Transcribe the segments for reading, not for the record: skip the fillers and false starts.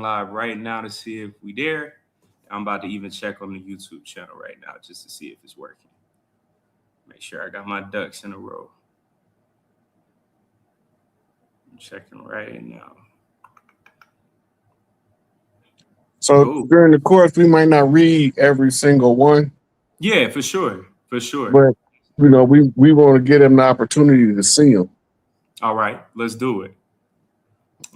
live right now to see if we there. I'm about to even check on the YouTube channel right now just to see if it's working. Make sure I got my ducks in a row. I'm checking right now. So during the course, we might not read every single one. Yeah, for sure. For sure. But, you know, we want to give them the opportunity to see them. All right, let's do it.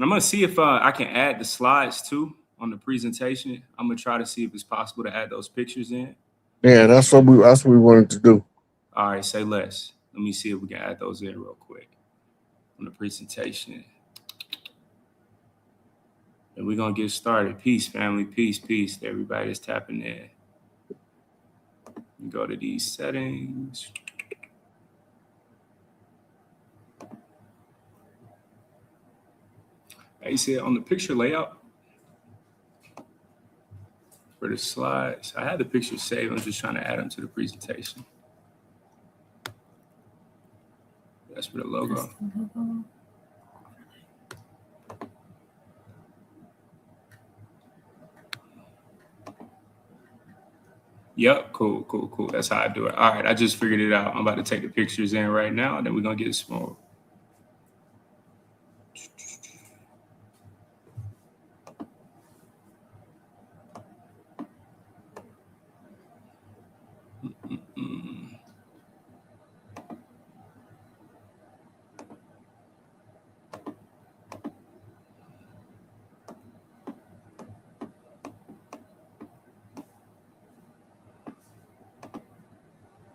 I'm going to see if I can add the slides too on the presentation. I'm going to try to see if it's possible to add those pictures in. Yeah, that's what we wanted to do. All right, say less. Let me see if we can add those in real quick on the presentation. And we're going to get started. Peace, family. Peace, peace to everybody that's tapping in. Go to these settings. I said on the picture layout for the slides, I had the pictures saved. I'm just trying to add them to the presentation. That's for the logo. Yep, cool. That's how I do it. All right, I just figured it out. I'm about to take the pictures in right now, and then we're going to get small.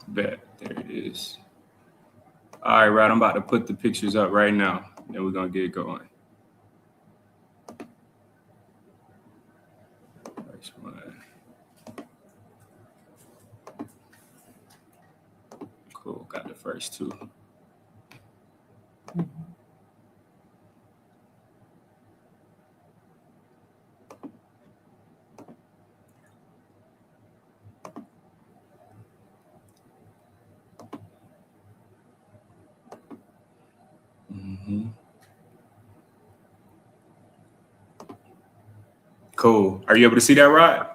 Bet, there it is. All right, right, I'm about to put the pictures up right now. Then we're going to get going. First one. Cool, got the first two. Cool. Are you able to see that, Rod?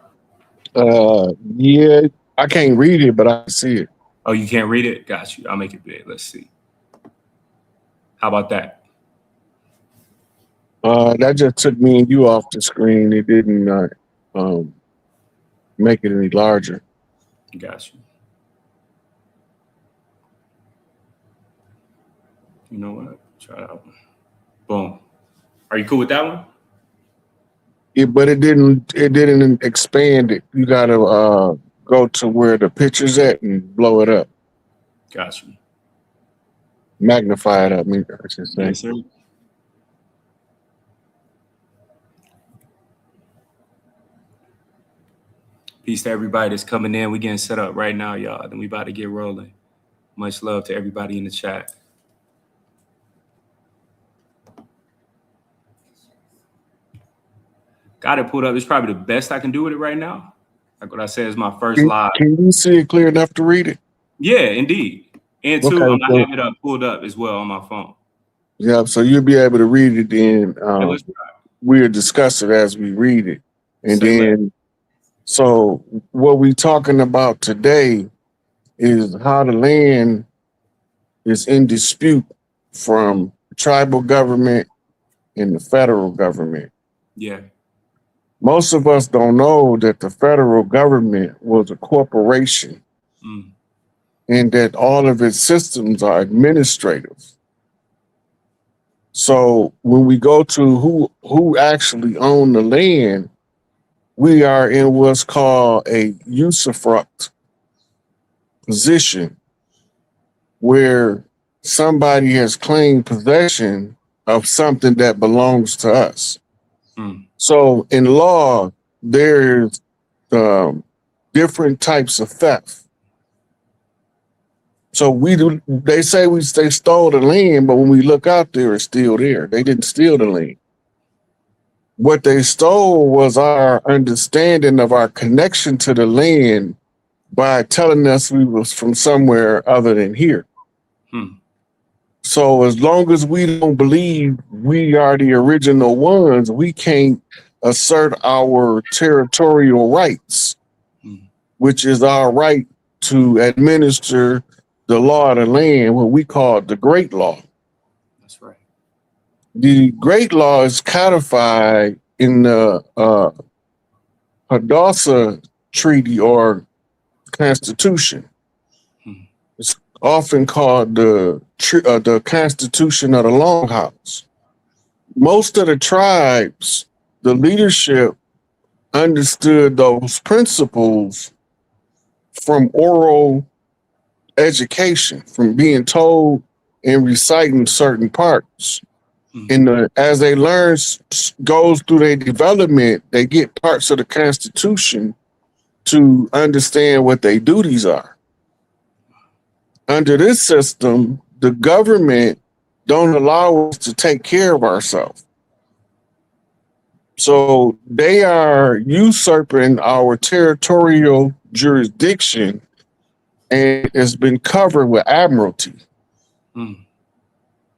Yeah, I can't read it, but I can see it. Oh, you can't read it? Got you. I'll make it big. Let's see. How about that? That just took me and you off the screen. It didn't make it any larger. Got you. You know what? Try that one. Boom. Are you cool with that one? Yeah, but it didn't expand it. You gotta go to where the picture's at and blow it up. Got you. Magnify it up, I should say. Yes, sir. Peace to everybody that's coming in. We getting set up right now, y'all. Then we about to get rolling. Much love to everybody in the chat. Got it pulled up. It's probably the best I can do with it right now. Like what I said is my first live. Can you see it clear enough to read it? Yeah, indeed. And two, Okay, I have it pulled up as well on my phone. Yeah, so you'll be able to read it then. We'll discuss it as we read it. And then, so what we're talking about today is how the land is in dispute from tribal government and the federal government. Yeah. Most of us don't know that the federal government was a corporation and that all of its systems are administrative. So when we go to who actually own the land, we are in what's called a usufruct position, where somebody has claimed possession of something that belongs to us. So in law, there's different types of theft. So they say they stole the land, but when we look out there, it's still there. They didn't steal the land. What they stole was our understanding of our connection to the land by telling us we was from somewhere other than here. So as long as we don't believe we are the original ones, we can't assert our territorial rights, which is our right to administer the law of the land, what we call the Great Law. That's right. The Great Law is codified in the Hadassah Treaty or Constitution. It's often called the Constitution of the Longhouse. Most of the tribes, the leadership understood those principles from oral education, from being told and reciting certain parts. And as they learn, goes through their development, they get parts of the Constitution to understand what their duties are. Under this system, the government don't allow us to take care of ourselves. So they are usurping our territorial jurisdiction, and it's been covered with Admiralty.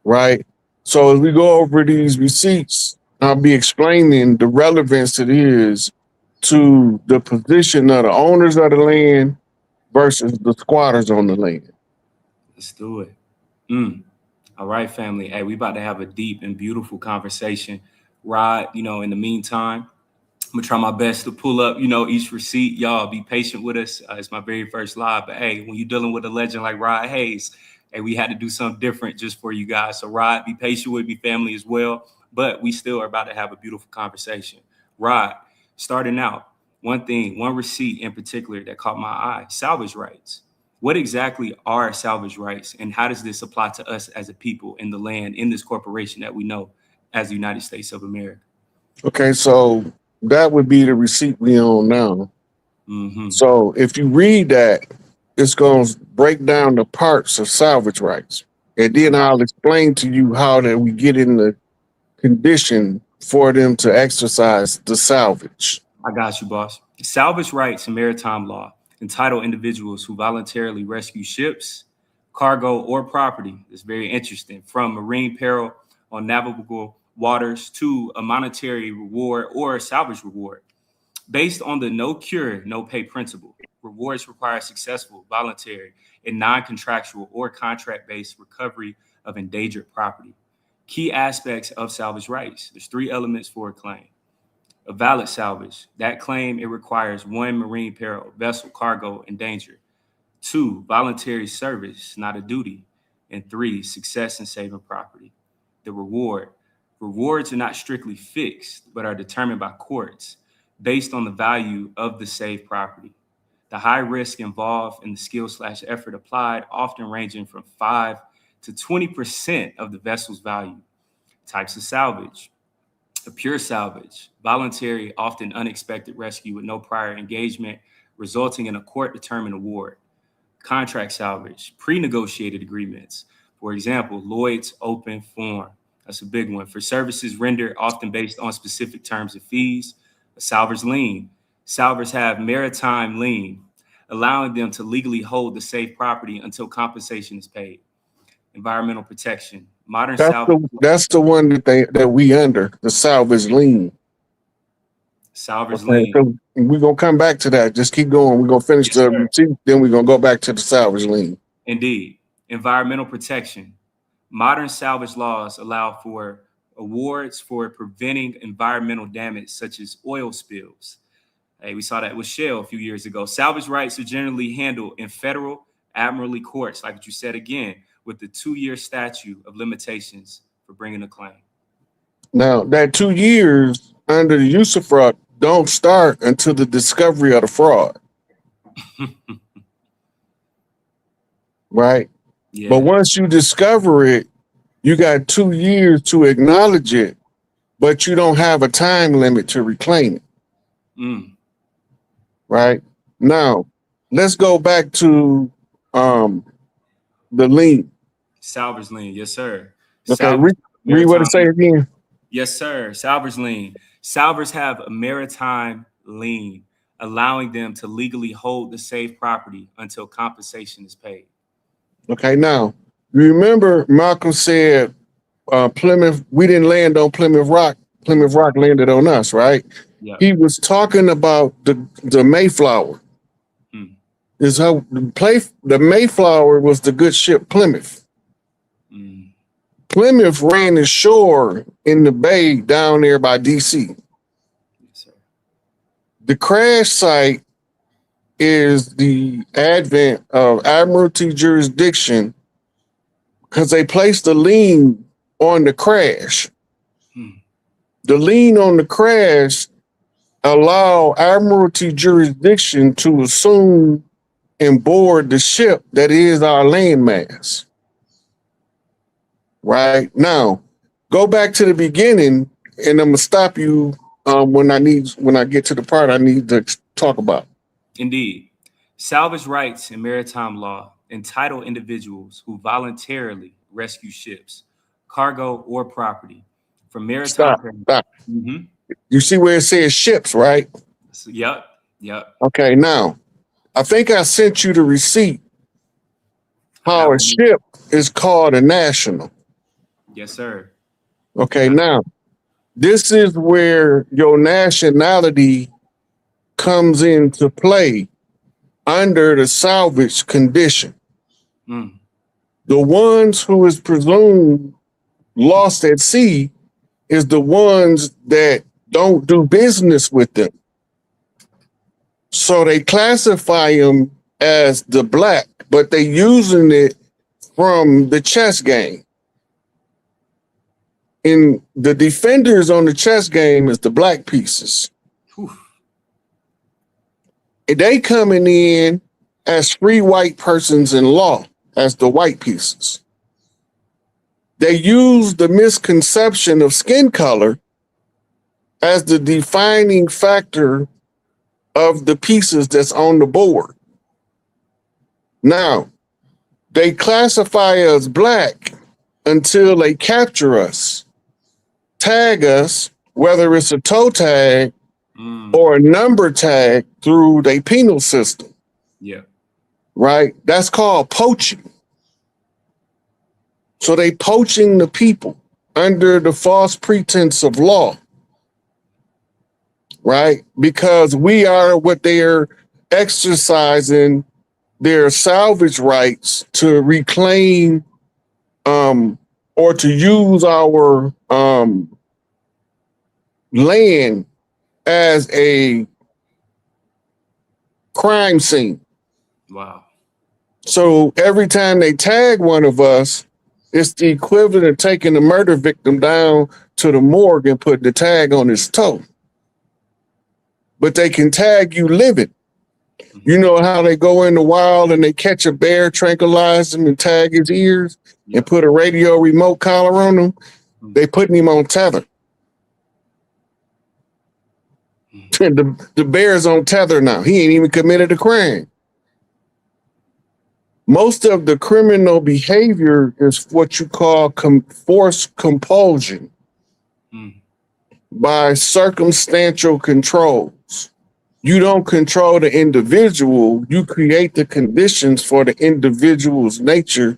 Right? So as we go over these receipts, I'll be explaining the relevance it is to the position of the owners of the land versus the squatters on the land. Let's do it. All right, family. Hey, we about to have a deep and beautiful conversation. Rod, in the meantime, I'm gonna try my best to pull up, each receipt. Y'all be patient with us. It's my very first live, but hey, when you're dealing with a legend like Rod Hayes, hey, we had to do something different just for you guys. So Rod, be patient with me, family, as well. But we still are about to have a beautiful conversation. Rod, starting out, one receipt in particular that caught my eye: salvage rights. What exactly are salvage rights, and how does this apply to us as a people in the land, in this corporation that we know as the United States of America? Okay, so that would be the receipt we own now. So if you read that, it's going to break down the parts of salvage rights. And then I'll explain to you how that we get in the condition for them to exercise the salvage. I got you, boss. Salvage rights in maritime law entitle individuals who voluntarily rescue ships, cargo, or property. It's very interesting. From marine peril on navigable waters to a monetary reward or a salvage reward. Based on the no cure, no pay principle, rewards require successful, voluntary, and non-contractual or contract-based recovery of endangered property. Key aspects of salvage rights. There's 3 elements for a claim. A valid salvage. That claim, it requires 1, marine peril, vessel, cargo, and danger. 2, voluntary service, not a duty. And 3, success in saving property. The reward. Rewards are not strictly fixed, but are determined by courts based on the value of the saved property. The high risk involved and the skill/effort applied, often ranging from 5 to 20% of the vessel's value. Types of salvage. A pure salvage, voluntary, often unexpected rescue with no prior engagement, resulting in a court-determined award. Contract salvage, pre-negotiated agreements. For example, Lloyd's open form. That's a big one. For services rendered often based on specific terms of fees. A salvage lien. Salvers have maritime lien, allowing them to legally hold the safe property until compensation is paid. Environmental protection. Modern salvage. That's the one that we under, the salvage lien. Salvage lien. So we're gonna come back to that. Just keep going. We're gonna finish the receipt, then we're gonna go back to the salvage lien. Indeed. Environmental protection. Modern salvage laws allow for awards for preventing environmental damage, such as oil spills. Hey, we saw that with Shell a few years ago. Salvage rights are generally handled in federal admiralty courts, like what you said again, with the 2-year statute of limitations for bringing a claim. Now, that 2 years under the Usufruct don't start until the discovery of the fraud. Right? Yeah. But once you discover it, you got 2 years to acknowledge it, but you don't have a time limit to reclaim it. Right? Now, let's go back to the lien. Salvage lien, yes, sir. Okay, read what it say again. Yes, sir. Salvage lien. Salvers have a maritime lien, allowing them to legally hold the safe property until compensation is paid. Okay, now, remember Malcolm said Plymouth, we didn't land on Plymouth Rock Plymouth Rock landed on us, right? Yeah. He was talking about the Mayflower. Mm. Is how the Mayflower was the good ship Plymouth. Mm. Plymouth ran ashore in the bay down there by DC. Yes, sir. The crash site is the advent of Admiralty jurisdiction because they placed a lien on the crash. Mm. The lien on the crash allow Admiralty jurisdiction to assume and board the ship that is our landmass. Right now, go back to the beginning, and I'm gonna stop you when I get to the part I need to talk about. Indeed. Salvage rights in maritime law entitle individuals who voluntarily rescue ships, cargo, or property from maritime. Stop. Mm-hmm. You see where it says ships, right? So, yep. Yep. Okay, now I think I sent you the receipt. I How got a one. ship is called a national. Yes, sir. Okay, now this is where your nationality comes into play under the salvage condition. Mm. The ones who is presumed lost at sea is the ones that don't do business with them. So they classify them as the black, but they using it from the chess game. And the defenders on the chess game is the black pieces. Whew. And they coming in as free white persons in law, as the white pieces. They use the misconception of skin color as the defining factor of the pieces that's on the board. Now, they classify us black until they capture us, tag us, whether it's a toe tag or a number tag through their penal system. Yeah. Right? That's called poaching. So they poaching the people under the false pretense of law. Right? Because we are what they're exercising their salvage rights to reclaim or to use our land as a crime scene. Wow. So every time they tag one of us, it's the equivalent of taking the murder victim down to the morgue and putting the tag on his toe. But they can tag you living. You know how they go in the wild and they catch a bear, tranquilize him, and tag his ears and put a radio remote collar on him? They putting him on tether. The bear's on tether now. He ain't even committed a crime. Most of the criminal behavior is what you call forced compulsion by circumstantial controls. You don't control the individual, you create the conditions for the individual's nature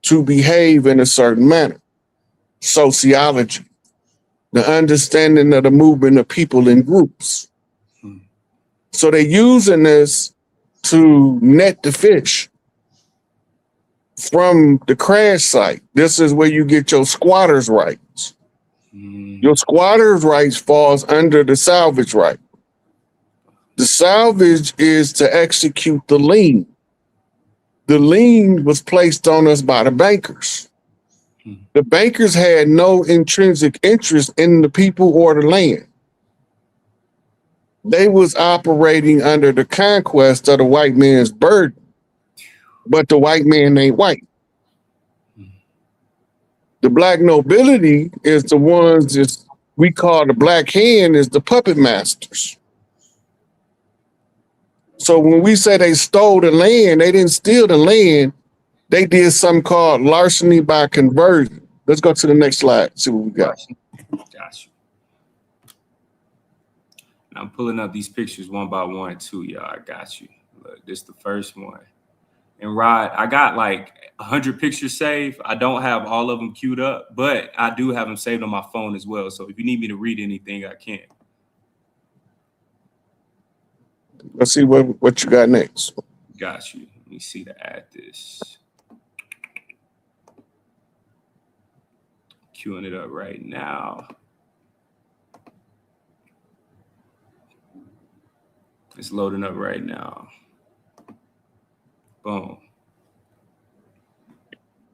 to behave in a certain manner. Sociology, the understanding of the movement of people in groups. So they're using this to net the fish from the crash site. This is where you get your squatter's rights. Your squatter's rights falls under the salvage right. The salvage is to execute the lien. The lien was placed on us by the bankers. The bankers had no intrinsic interest in the people or the land. They was operating under the conquest of the white man's burden, but the white man ain't white. The black nobility is the ones that we call the black hand is the puppet masters. So when we say they stole the land, they didn't steal the land. They did something called larceny by conversion. Let's go to the next slide, see what we got. Got you. I'm pulling up these pictures one by one too, y'all. I got you. Look, this is the first one. And Rod, I got like 100 pictures saved. I don't have all of them queued up, but I do have them saved on my phone as well. So if you need me to read anything, I can. Let's see what you got next. Got you. Let me see to add this. Queuing it up right now. It's loading up right now. Boom.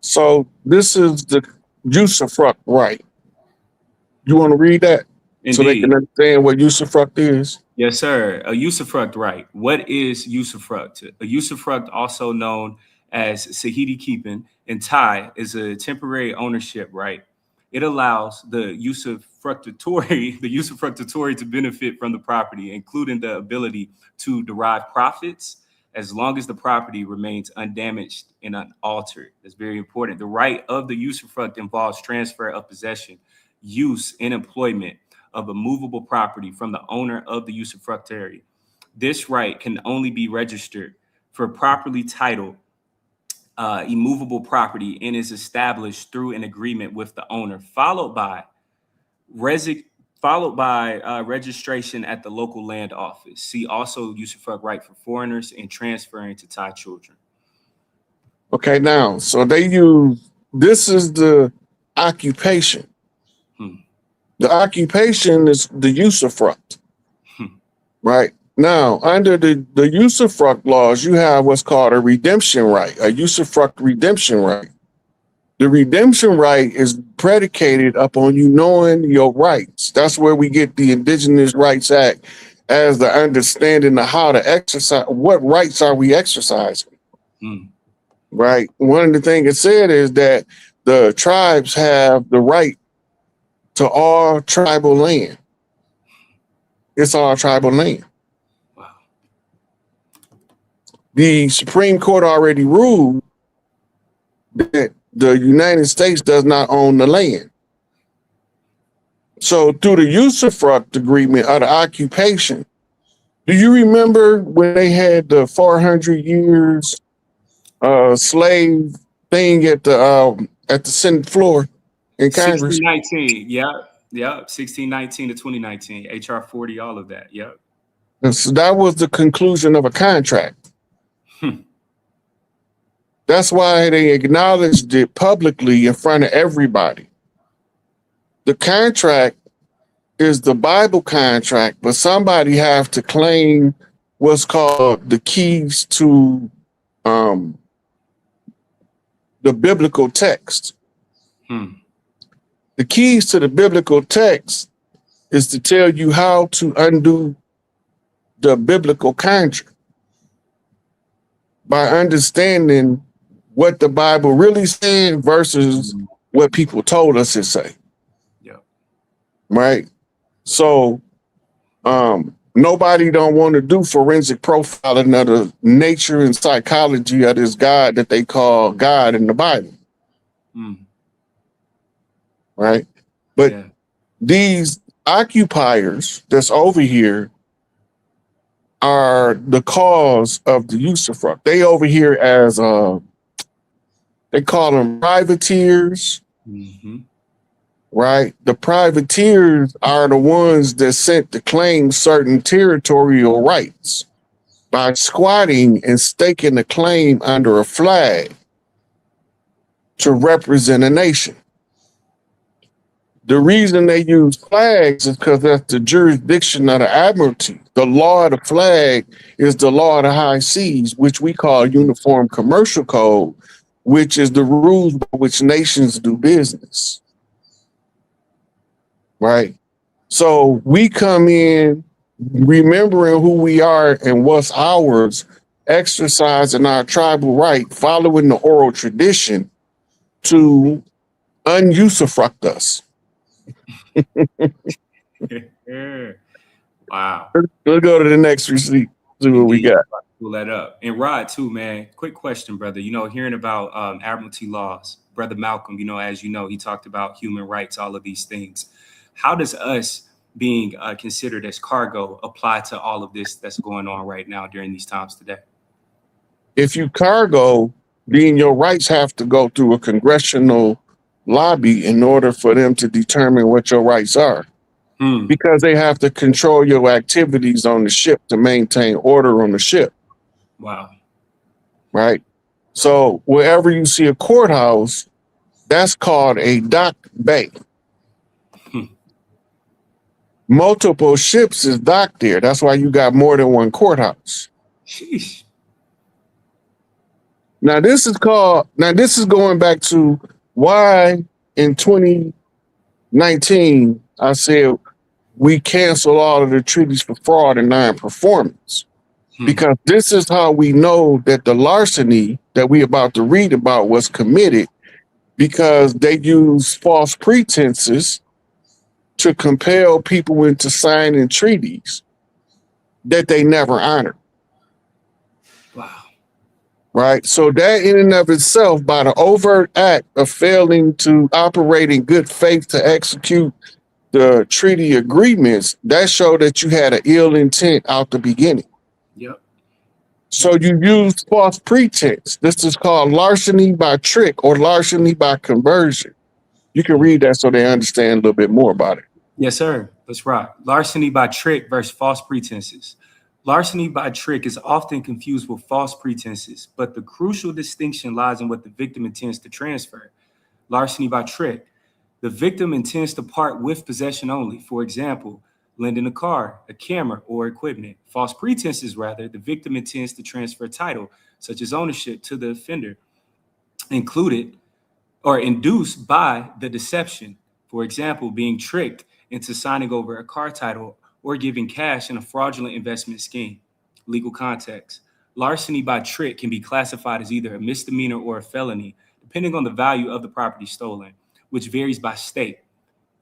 So this is the usufruct right. You want to read that? Indeed. So they can understand what usufruct is? Yes, sir. A usufruct right. What is usufruct? A usufruct, also known as Sahidi keeping in Thai, is a temporary ownership right. It allows the usufructuary to benefit from the property, including the ability to derive profits as long as the property remains undamaged and unaltered. That's very important. The right of the usufruct involves transfer of possession, use, and employment of a movable property from the owner of the usufructuary. This right can only be registered for properly titled immovable property and is established through an agreement with the owner, followed by registration at the local land office. See also usufruct right for foreigners and transferring to Thai children. Okay, now, so they use, this is the occupation. The occupation is the usufruct, right? Now, under the usufruct laws, you have what's called a redemption right, a usufruct redemption right. The redemption right is predicated upon you knowing your rights. That's where we get the Indigenous Rights Act as the understanding of how to exercise, what rights are we exercising, right? One of the things it said is that the tribes have the right to all tribal land. It's all tribal land. Wow. The Supreme Court already ruled that the United States does not own the land. So through the usufruct agreement of the occupation, do you remember when they had the 400 years slave thing at the Senate floor in Congress? 1619, yeah. 1619 to 2019, HR 40, all of that, yep. And so that was the conclusion of a contract. That's why they acknowledged it publicly in front of everybody. The contract is the Bible contract, but somebody have to claim what's called the keys to the biblical text. The keys to the biblical text is to tell you how to undo the biblical contract by understanding what the Bible really said versus what people told us it say. Yeah. Right? So nobody don't want to do forensic profiling of the nature and psychology of this God that they call God in the Bible. Right? But these occupiers that's over here are the cause of the usufruct. They over here as they call them privateers. Right? The privateers are the ones that sent to claim certain territorial rights by squatting and staking a claim under a flag to represent a nation. The reason they use flags is because that's the jurisdiction of the Admiralty. The law of the flag is the law of the high seas, which we call Uniform Commercial Code, which is the rules by which nations do business. Right? So we come in remembering who we are and what's ours, exercising our tribal right, following the oral tradition to unusufruct us. Wow. We'll go to the next receipt, see what we got. Pull that up. And Rod, too, man, quick question, brother. You know, hearing about Admiralty laws, Brother Malcolm, you know, as you know, he talked about human rights, all of these things. How does us being considered as cargo apply to all of this that's going on right now during these times today? If you cargo, then your rights have to go through a congressional lobby in order for them to determine what your rights are, because they have to control your activities on the ship to maintain order on the ship. Wow. Right? So wherever you see a courthouse, that's called a dock bay. Multiple ships is docked there. That's why you got more than one courthouse. Sheesh. Now this is going back to why in 2019 I said we cancel all of the treaties for fraud and non-performance. Because this is how we know that the larceny that we about to read about was committed, because they use false pretenses to compel people into signing treaties that they never honored. Wow. Right? So that in and of itself, by the overt act of failing to operate in good faith to execute the treaty agreements, that showed that you had an ill intent out the beginning. Yep. So you use false pretense. This is called larceny by trick or larceny by conversion. You can read that so they understand a little bit more about it. Yes, sir. Let's rock. Larceny by trick versus false pretenses. Larceny by trick is often confused with false pretenses, but the crucial distinction lies in what the victim intends to transfer. Larceny by trick. The victim intends to part with possession only. For example, lending a car, a camera, or equipment. False pretenses, rather, the victim intends to transfer title, such as ownership, to the offender, included or induced by the deception. For example, being tricked into signing over a car title or giving cash in a fraudulent investment scheme. Legal context. Larceny by trick can be classified as either a misdemeanor or a felony, depending on the value of the property stolen, which varies by state.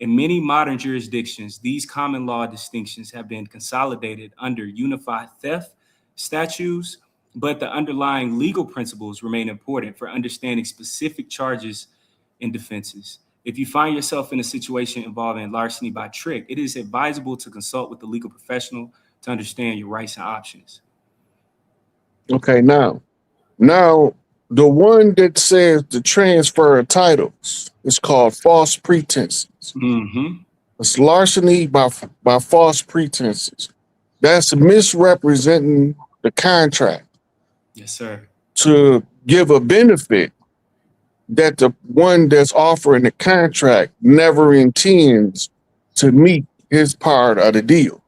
In many modern jurisdictions, these common law distinctions have been consolidated under unified theft statutes, but the underlying legal principles remain important for understanding specific charges and defenses. If you find yourself in a situation involving larceny by trick, it is advisable to consult with the legal professional to understand your rights and options. Okay, now the one that says the transfer of titles is called false pretenses. It's larceny by false pretenses. That's misrepresenting the contract. Yes, sir. To give a benefit that the one that's offering the contract never intends to meet his part of the deal.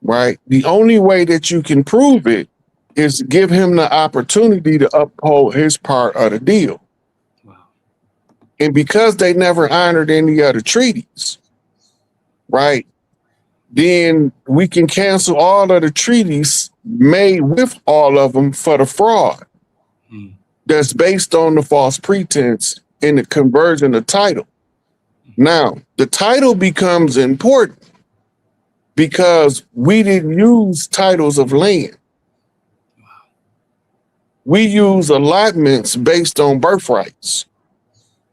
Right? The only way that you can prove it is to give him the opportunity to uphold his part of the deal. Wow. And because they never honored any other treaties, right, then we can cancel all of the treaties made with all of them for the fraud that's based on the false pretense and the conversion of title. Now, the title becomes important because we didn't use titles of land. We use allotments based on birthrights,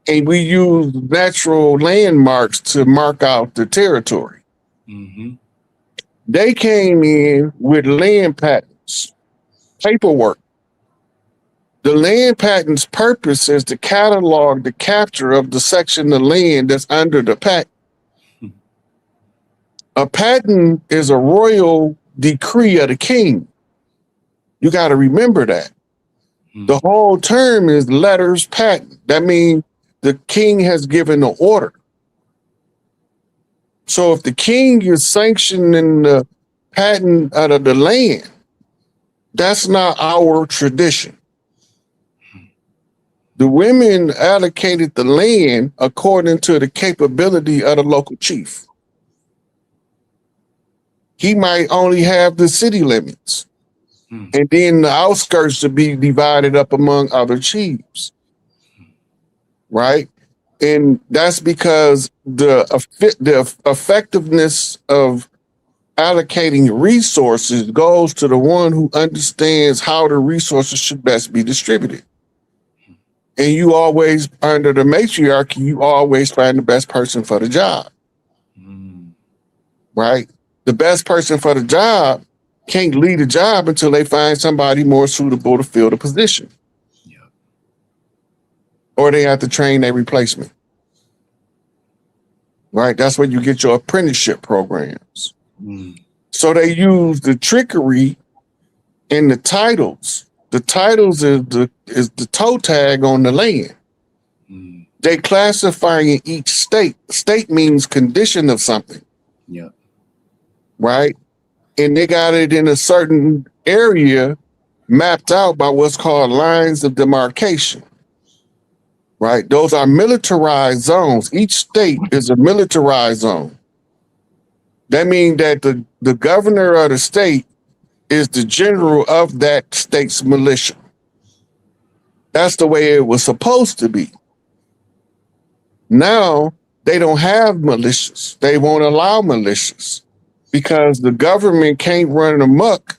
and we use natural landmarks to mark out the territory. They came in with land patents, paperwork. The land patent's purpose is to catalog the capture of the section of land that's under the patent. A patent is a royal decree of the king. You got to remember that. The whole term is letters patent. That means the king has given an order. So if the king is sanctioning the patent out of the land, that's not our tradition. The women allocated the land according to the capability of the local chief. He might only have the city limits. And then the outskirts to be divided up among other chiefs. Right? And that's because the effectiveness of allocating resources goes to the one who understands how the resources should best be distributed. And you always, under the matriarchy, you always find the best person for the job. Right? The best person for the job can't lead a job until they find somebody more suitable to fill the position. Yeah. Or they have to train their replacement. Right? That's where you get your apprenticeship programs. Mm. So they use the trickery in the titles. The titles is the toe tag on the land. Mm. They classify in each state. State means condition of something. Yeah. Right? And they got it in a certain area mapped out by what's called lines of demarcation. Right? Those are militarized zones. Each state is a militarized zone. That means that the governor of the state is the general of that state's militia. That's the way it was supposed to be. Now, they don't have militias. They won't allow militias because the government can't run amok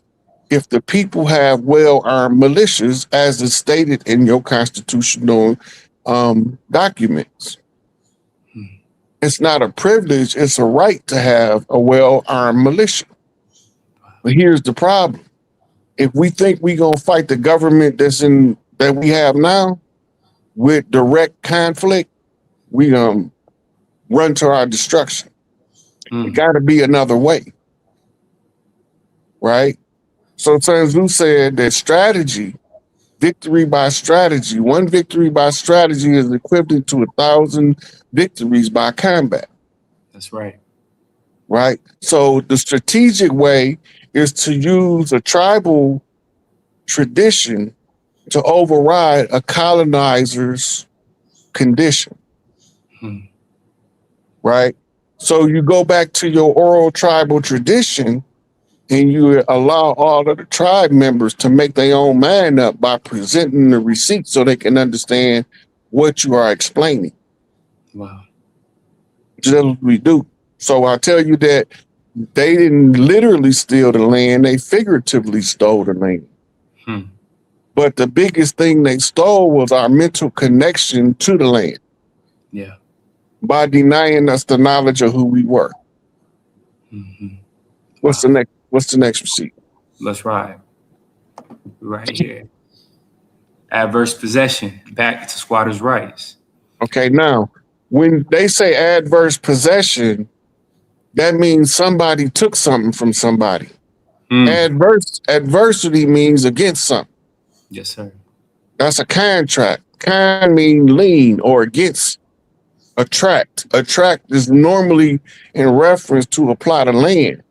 if the people have well-armed militias, as is stated in your constitutional documents. It's not a privilege, it's a right to have a well-armed militia. But here's the problem. If we think we're gonna fight the government that we have now with direct conflict, we run to our destruction. It gotta be another way. Right? So Sun Tzu said that strategy, victory by strategy, one victory by strategy is equivalent to 1,000 victories by combat. That's right. Right? So the strategic way is to use a tribal tradition to override a colonizer's condition. Right? So you go back to your oral tribal tradition and you allow all of the tribe members to make their own mind up by presenting the receipt so they can understand what you are explaining. Wow. Just what we do. So I tell you that they didn't literally steal the land, they figuratively stole the land. But the biggest thing they stole was our mental connection to the land. Yeah. By denying us the knowledge of who we were. What's the next receipt? Let's ride. Right here. Adverse possession, back to squatters' rights. Okay, now, when they say adverse possession, that means somebody took something from somebody. Adversity means against something. Yes, sir. That's a contract. Con means lean or against. Attract. Attract is normally in reference to a plot of land.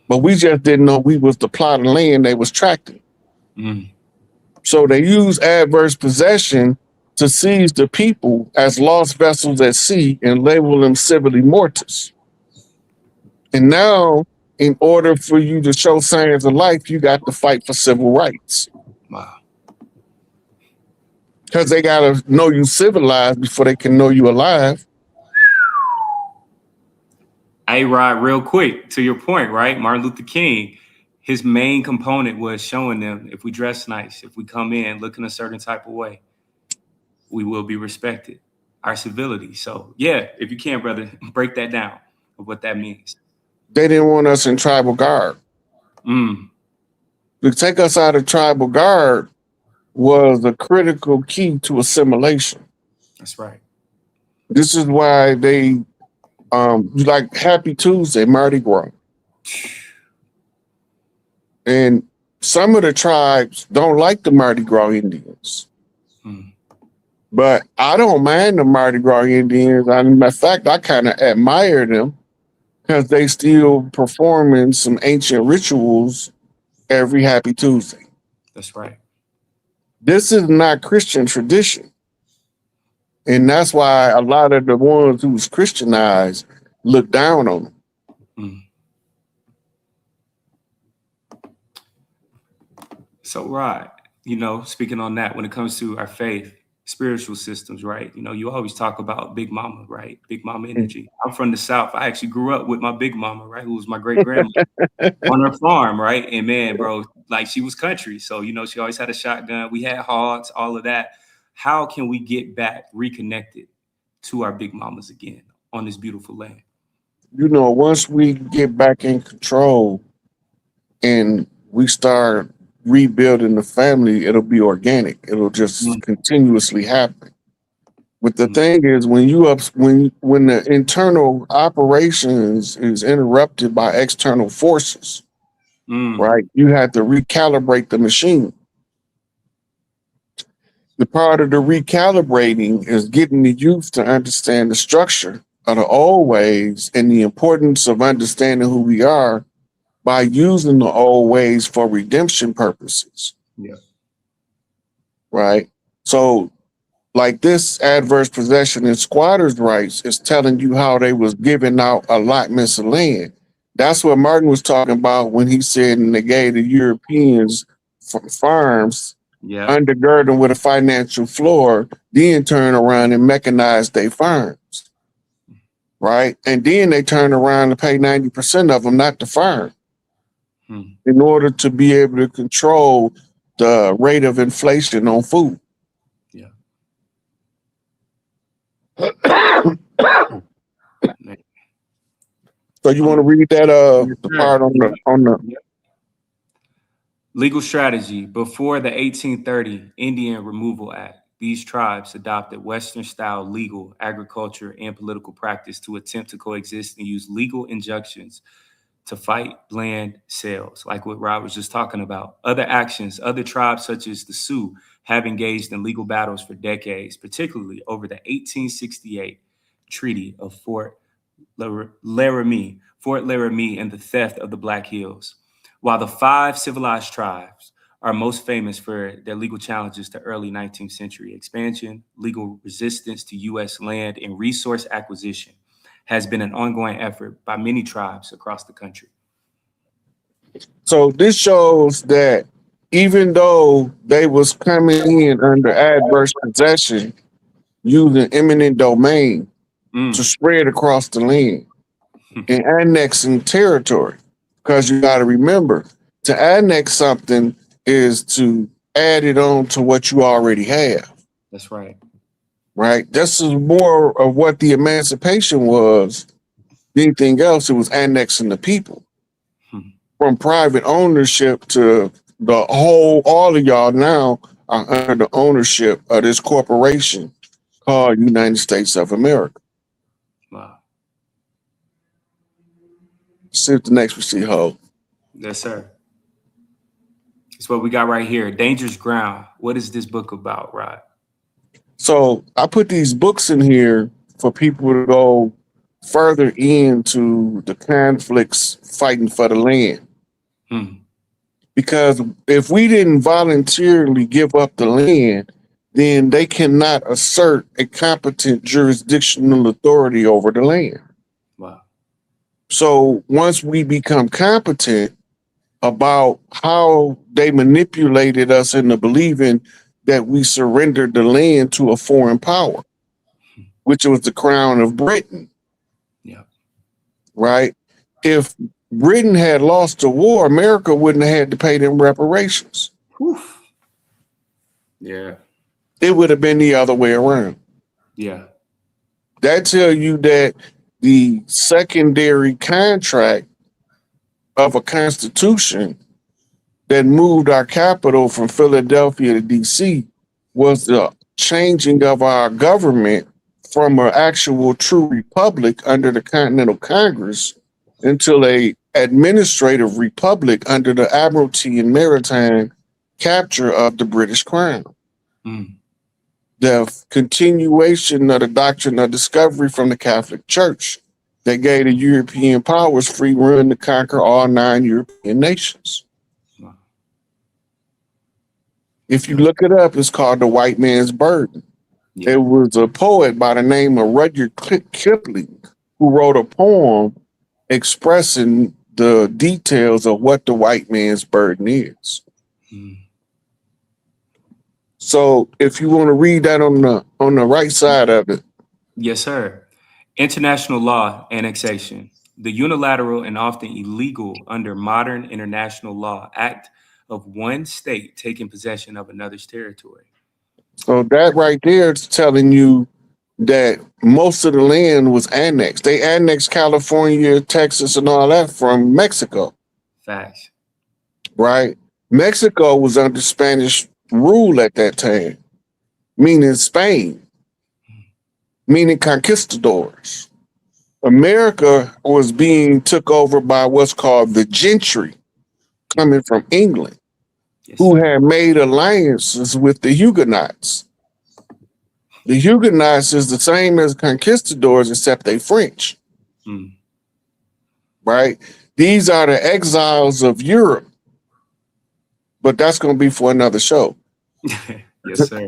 But we just didn't know we was the plot of land they was tracting. So they use adverse possession to seize the people as lost vessels at sea and label them civilly mortis. And now, in order for you to show signs of life, you got to fight for civil rights. Wow. Because they got to know you civilized before they can know you alive. Hey, Rod, real quick, to your point, right? Martin Luther King, his main component was showing them if we dress nice, if we come in looking a certain type of way, we will be respected, our civility. So, yeah, if you can, brother, break that down of what that means. They didn't want us in tribal guard. To take us out of tribal guard was a critical key to assimilation. That's right. This is why they like Happy Tuesday, Mardi Gras. And some of the tribes don't like the Mardi Gras Indians. But I don't mind the Mardi Gras Indians. In fact, I kind of admire them because they still performing some ancient rituals every Happy Tuesday. That's right. This is not Christian tradition. And that's why a lot of the ones who's Christianized look down on them. So, Rod, speaking on that, when it comes to our faith, spiritual systems, right? You always talk about Big Mama, right? Big Mama energy. I'm from the South. I actually grew up with my Big Mama, right? Who was my great grandma on her farm, right? And man, bro, like she was country. So, she always had a shotgun. We had hogs, all of that. How can we get back reconnected to our Big Mamas again on this beautiful land? Once we get back in control and we start rebuilding the family, it'll be organic. It'll just continuously happen. But the thing is, when the internal operations is interrupted by external forces, right? You have to recalibrate the machine. The part of the recalibrating is getting the youth to understand the structure of the old ways and the importance of understanding who we are by using the old ways for redemption purposes. Yeah. Right. So like this adverse possession and squatters' rights is telling you how they was giving out allotments of land. That's what Martin was talking about when he said and they gave the Europeans farms undergirding with a financial floor, then turn around and mechanize their farms. Right. And then they turn around and pay 90% of them, not the farm, in order to be able to control the rate of inflation on food. Yeah. So you want to read that the part on the legal strategy before the 1830 Indian Removal Act. These tribes adopted Western-style legal, agriculture, and political practice to attempt to coexist and use legal injunctions to fight land sales, like what Rob was just talking about. Other actions, other tribes such as the Sioux have engaged in legal battles for decades, particularly over the 1868 Treaty of Fort Laramie and the theft of the Black Hills. While the 5 civilized tribes are most famous for their legal challenges to early 19th century expansion, legal resistance to U.S. land and resource acquisition has been an ongoing effort by many tribes across the country. So this shows that even though they was coming in under adverse possession, using eminent domain to spread across the land and annexing territory, because you got to remember, to annex something is to add it on to what you already have. That's right. Right? This is more of what the emancipation was. Anything else, it was annexing the people. From private ownership to the whole, all of y'all now are under the ownership of this corporation called United States of America. Wow. See what the next receipt holds. Yes, sir. It's what we got right here. Dangerous Ground. What is this book about, Rod? So I put these books in here for people to go further into the conflicts fighting for the land. Because if we didn't voluntarily give up the land, then they cannot assert a competent jurisdictional authority over the land. Wow. So once we become competent about how they manipulated us into believing that we surrendered the land to a foreign power, which was the crown of Britain. Yeah. Right? If Britain had lost the war, America wouldn't have had to pay them reparations. Oof. Yeah. It would have been the other way around. Yeah. That tells you that the secondary contract of a constitution that moved our capital from Philadelphia to DC was the changing of our government from an actual true republic under the Continental Congress into a administrative republic under the Admiralty and maritime capture of the British Crown. The continuation of the doctrine of discovery from the Catholic Church that gave the European powers free run to conquer all 9 European nations. If you look it up, it's called The White Man's Burden. Yeah. It was a poet by the name of Rudyard Kipling who wrote a poem expressing the details of what the white man's burden is. So if you want to read that on the right side of it. Yes, sir. International law, annexation. The unilateral and often illegal under modern international law act of one state taking possession of another's territory. So that right there is telling you that most of the land was annexed. They annexed California, Texas, and all that from Mexico. Facts. right? Mexico was under Spanish rule at that time, meaning Spain, meaning conquistadors. America was being took over by what's called the gentry, coming from England, Yes, who sir. had made alliances with the Huguenots. The Huguenots is the same as conquistadors, except they French, Mm. right? These are the exiles of Europe, but that's going to be for another show. Yes, sir.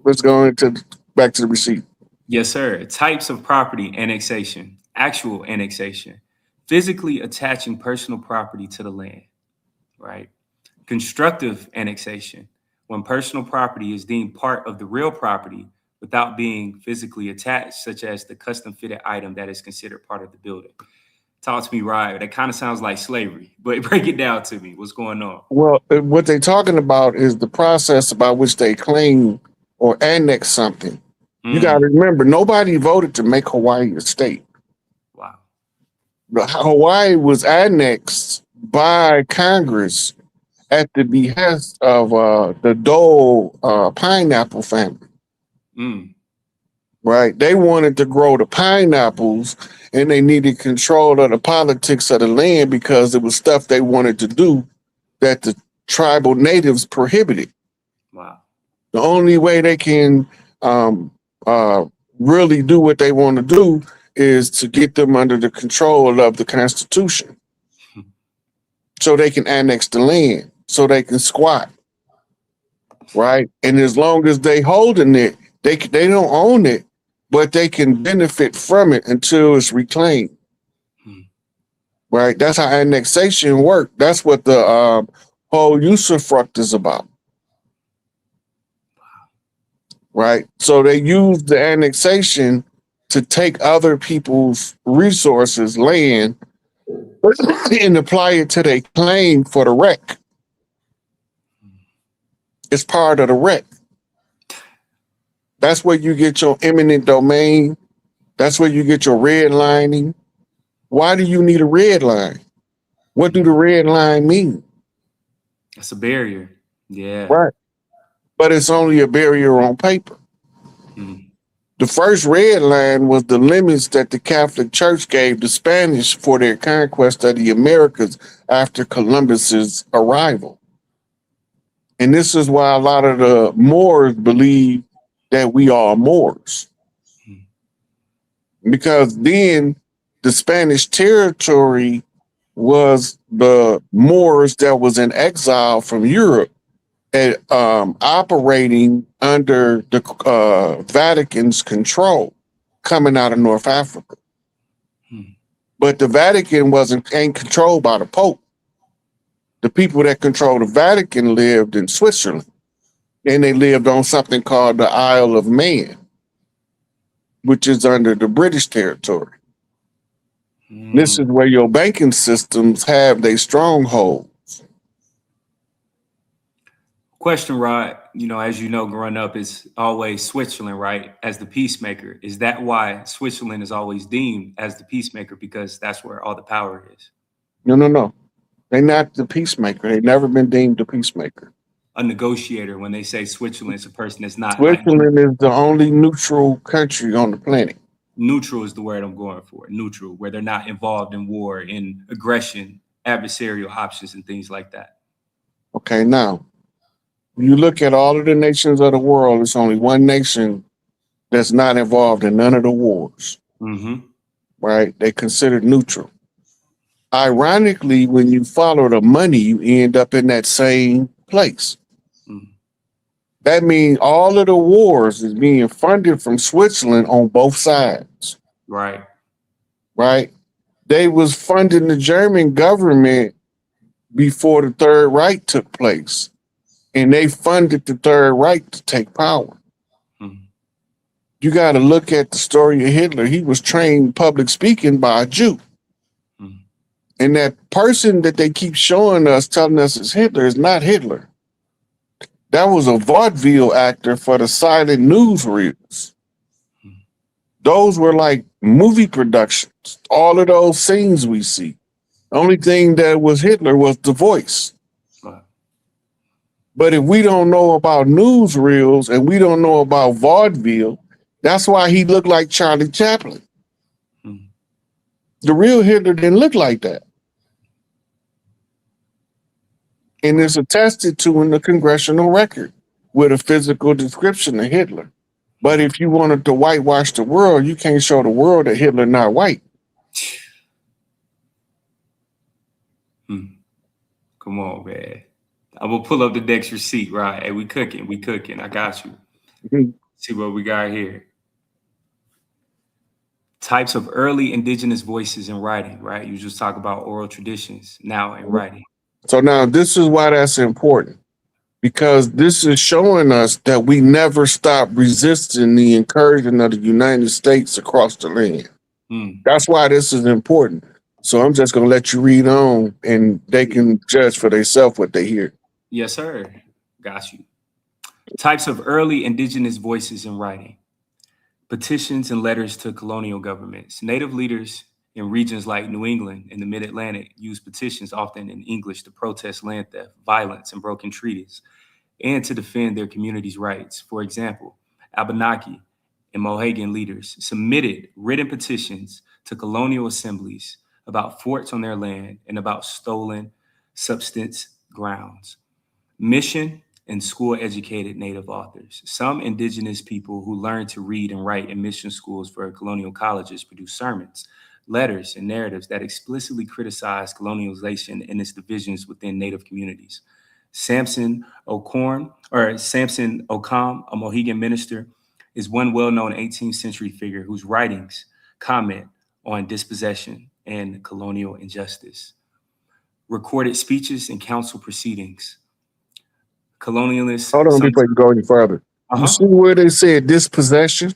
Let's go into back to the receipt. Yes, sir. Types of property annexation, actual annexation, physically attaching personal property to the land, right? Constructive annexation, when personal property is deemed part of the real property without being physically attached, such as the custom fitted item that is considered part of the building. Talk to me, Ryan. That kind of sounds like slavery, but break it down to me. What's going on? Well, what they're talking about is the process by which they claim or annex something. You got to remember, nobody voted to make Hawaii a state. Wow. Hawaii was annexed by Congress at the behest of the Dole pineapple family, Mm. right? They wanted to grow the pineapples and they needed control of the politics of the land because it was stuff they wanted to do that the tribal natives prohibited. Wow. The only way they can really do what they want to do is to get them under the control of the Constitution so they can annex the land, so they can squat, right? And as long as they holding it, they don't own it, but they can benefit from it until it's reclaimed, right? That's how annexation works. That's what the whole usufruct is about. Right. So they use the annexation to take other people's resources, land, and apply it to their claim for the wreck. It's part of the wreck. That's where you get your eminent domain. That's where you get your redlining. Why do you need a red line? What do the red line mean? That's a barrier. Yeah. Right. But it's only a barrier on paper. Mm. The first red line was the limits that the Catholic Church gave the Spanish for their conquest of the Americas after Columbus's arrival. And this is why a lot of the Moors believe that we are Moors. Because then the Spanish territory was the Moors that was in exile from Europe and operating under the Vatican's control coming out of North Africa. But the Vatican ain't controlled by the Pope. The people that control the Vatican lived in Switzerland, and they lived on something called the Isle of Man, which is under the British territory. This is where your banking systems have their stronghold. Question, Rod. You know, as you know, growing up, it's always Switzerland, right? As the peacemaker. Is that why Switzerland is always deemed as the peacemaker? Because that's where all the power is. No. They're not the peacemaker. They've never been deemed the peacemaker. A negotiator, when they say Switzerland, is a person that's not Switzerland is the only neutral country on the planet. Neutral is the word I'm going for. Neutral, where they're not involved in war, in aggression, adversarial options, and things like that. Okay, now, when you look at all of the nations of the world, it's only one nation that's not involved in none of the wars. Right? They considered neutral. Ironically, when you follow the money, you end up in that same place. That means all of the wars is being funded from Switzerland on both sides. Right. Right? They was funding the German government before the Third Reich took place. And they funded the Third Reich to take power. You got to look at the story of Hitler. He was trained public speaking by a Jew. And that person that they keep showing us, telling us is Hitler, is not Hitler. That was a vaudeville actor for the silent newsreels. Those were like movie productions. All of those scenes we see. Only thing that was Hitler was the voice. Right. But if we don't know about newsreels and we don't know about vaudeville, that's why he looked like Charlie Chaplin. Hmm. The real Hitler didn't look like that. And it's attested to in the congressional record with a physical description of Hitler. But if you wanted to whitewash the world, you can't show the world that Hitler not white. Come on, man. I'm gonna pull up the next receipt, right? Hey, we cooking. I got you. Mhm. See what we got here. Types of early indigenous voices in writing, right? You just talk about oral traditions now in writing. So now this is why that's important, because this is showing us that we never stop resisting the incursion of the United States across the land. That's why this is important. So I'm just going to let you read on and they can judge for themselves what they hear. Yes, sir. Got you. Types of early indigenous voices in writing. Petitions and letters to colonial governments. Native leaders in regions like New England and the Mid-Atlantic use petitions often in English to protest land theft, violence, and broken treaties, and to defend their community's rights. For example, Abenaki and Mohegan leaders submitted written petitions to colonial assemblies about forts on their land and about stolen subsistence grounds. Mission and school-educated Native authors. Some indigenous people who learned to read and write in mission schools for colonial colleges produce sermons, letters, and narratives that explicitly criticize colonialization and its divisions within Native communities. Samson Ocom, a Mohegan minister, is one well-known 18th century figure whose writings comment on dispossession and colonial injustice. Recorded speeches and council proceedings. Colonialists. Hold on before you go any further. You see where they said dispossession?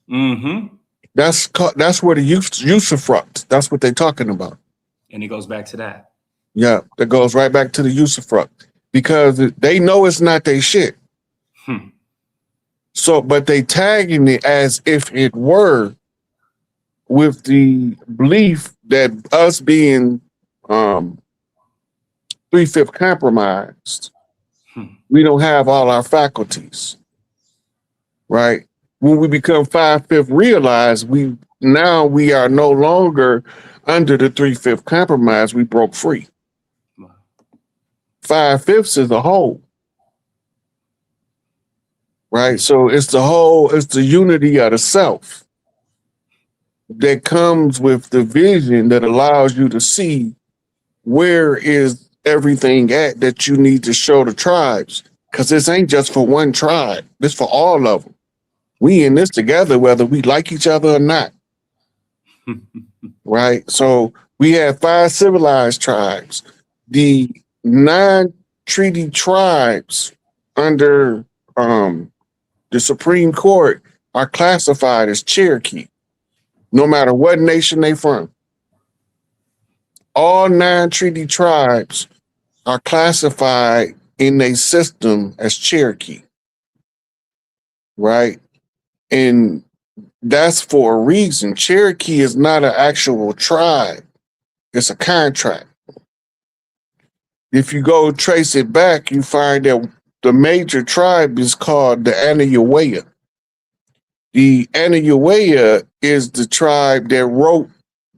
Mm-hmm. That's where the usufruct. That's what they're talking about. And it goes back to that. Yeah, that goes right back to the usufruct because they know it's not their shit. So, but they tagging it as if it were, with the belief that us being 3/5 compromised, we don't have all our faculties, right? When we become 5/5 realized, we are no longer under the 3/5 compromise. We broke free. 5/5 is a whole, right? So it's the whole, it's the unity of the self that comes with the vision that allows you to see where is everything at that you need to show the tribes. Because this ain't just for one tribe, this for all of them. We in this together, whether we like each other or not. Right? So we have 5 civilized tribes. The 9 treaty tribes under the Supreme Court are classified as Cherokee, no matter what nation they from. All 9 treaty tribes are classified in a system as Cherokee, right? And that's for a reason. Cherokee is not an actual tribe. It's a contract. If you go trace it back, you find that the major tribe is called the Anahuaya. The Anahuaya is the tribe that wrote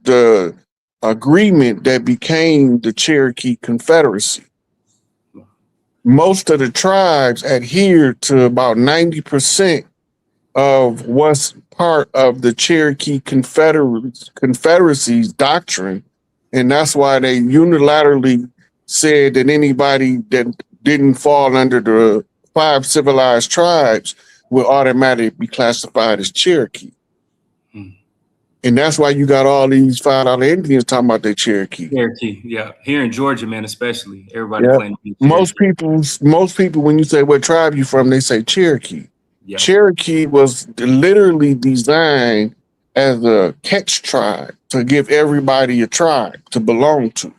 the agreement that became the Cherokee Confederacy. Most of the tribes adhere to about 90% of what's part of the Cherokee Confederacy's doctrine. And that's why they unilaterally said that anybody that didn't fall under the 5 civilized tribes will automatically be classified as Cherokee. And that's why you got all these $5 Indians talking about their Cherokee. Cherokee, yeah. Here in Georgia, man, especially. Everybody claims to be Cherokee. Most people, when you say what tribe you from, they say Cherokee. Yeah. Cherokee was literally designed as a catch tribe to give everybody a tribe to belong to.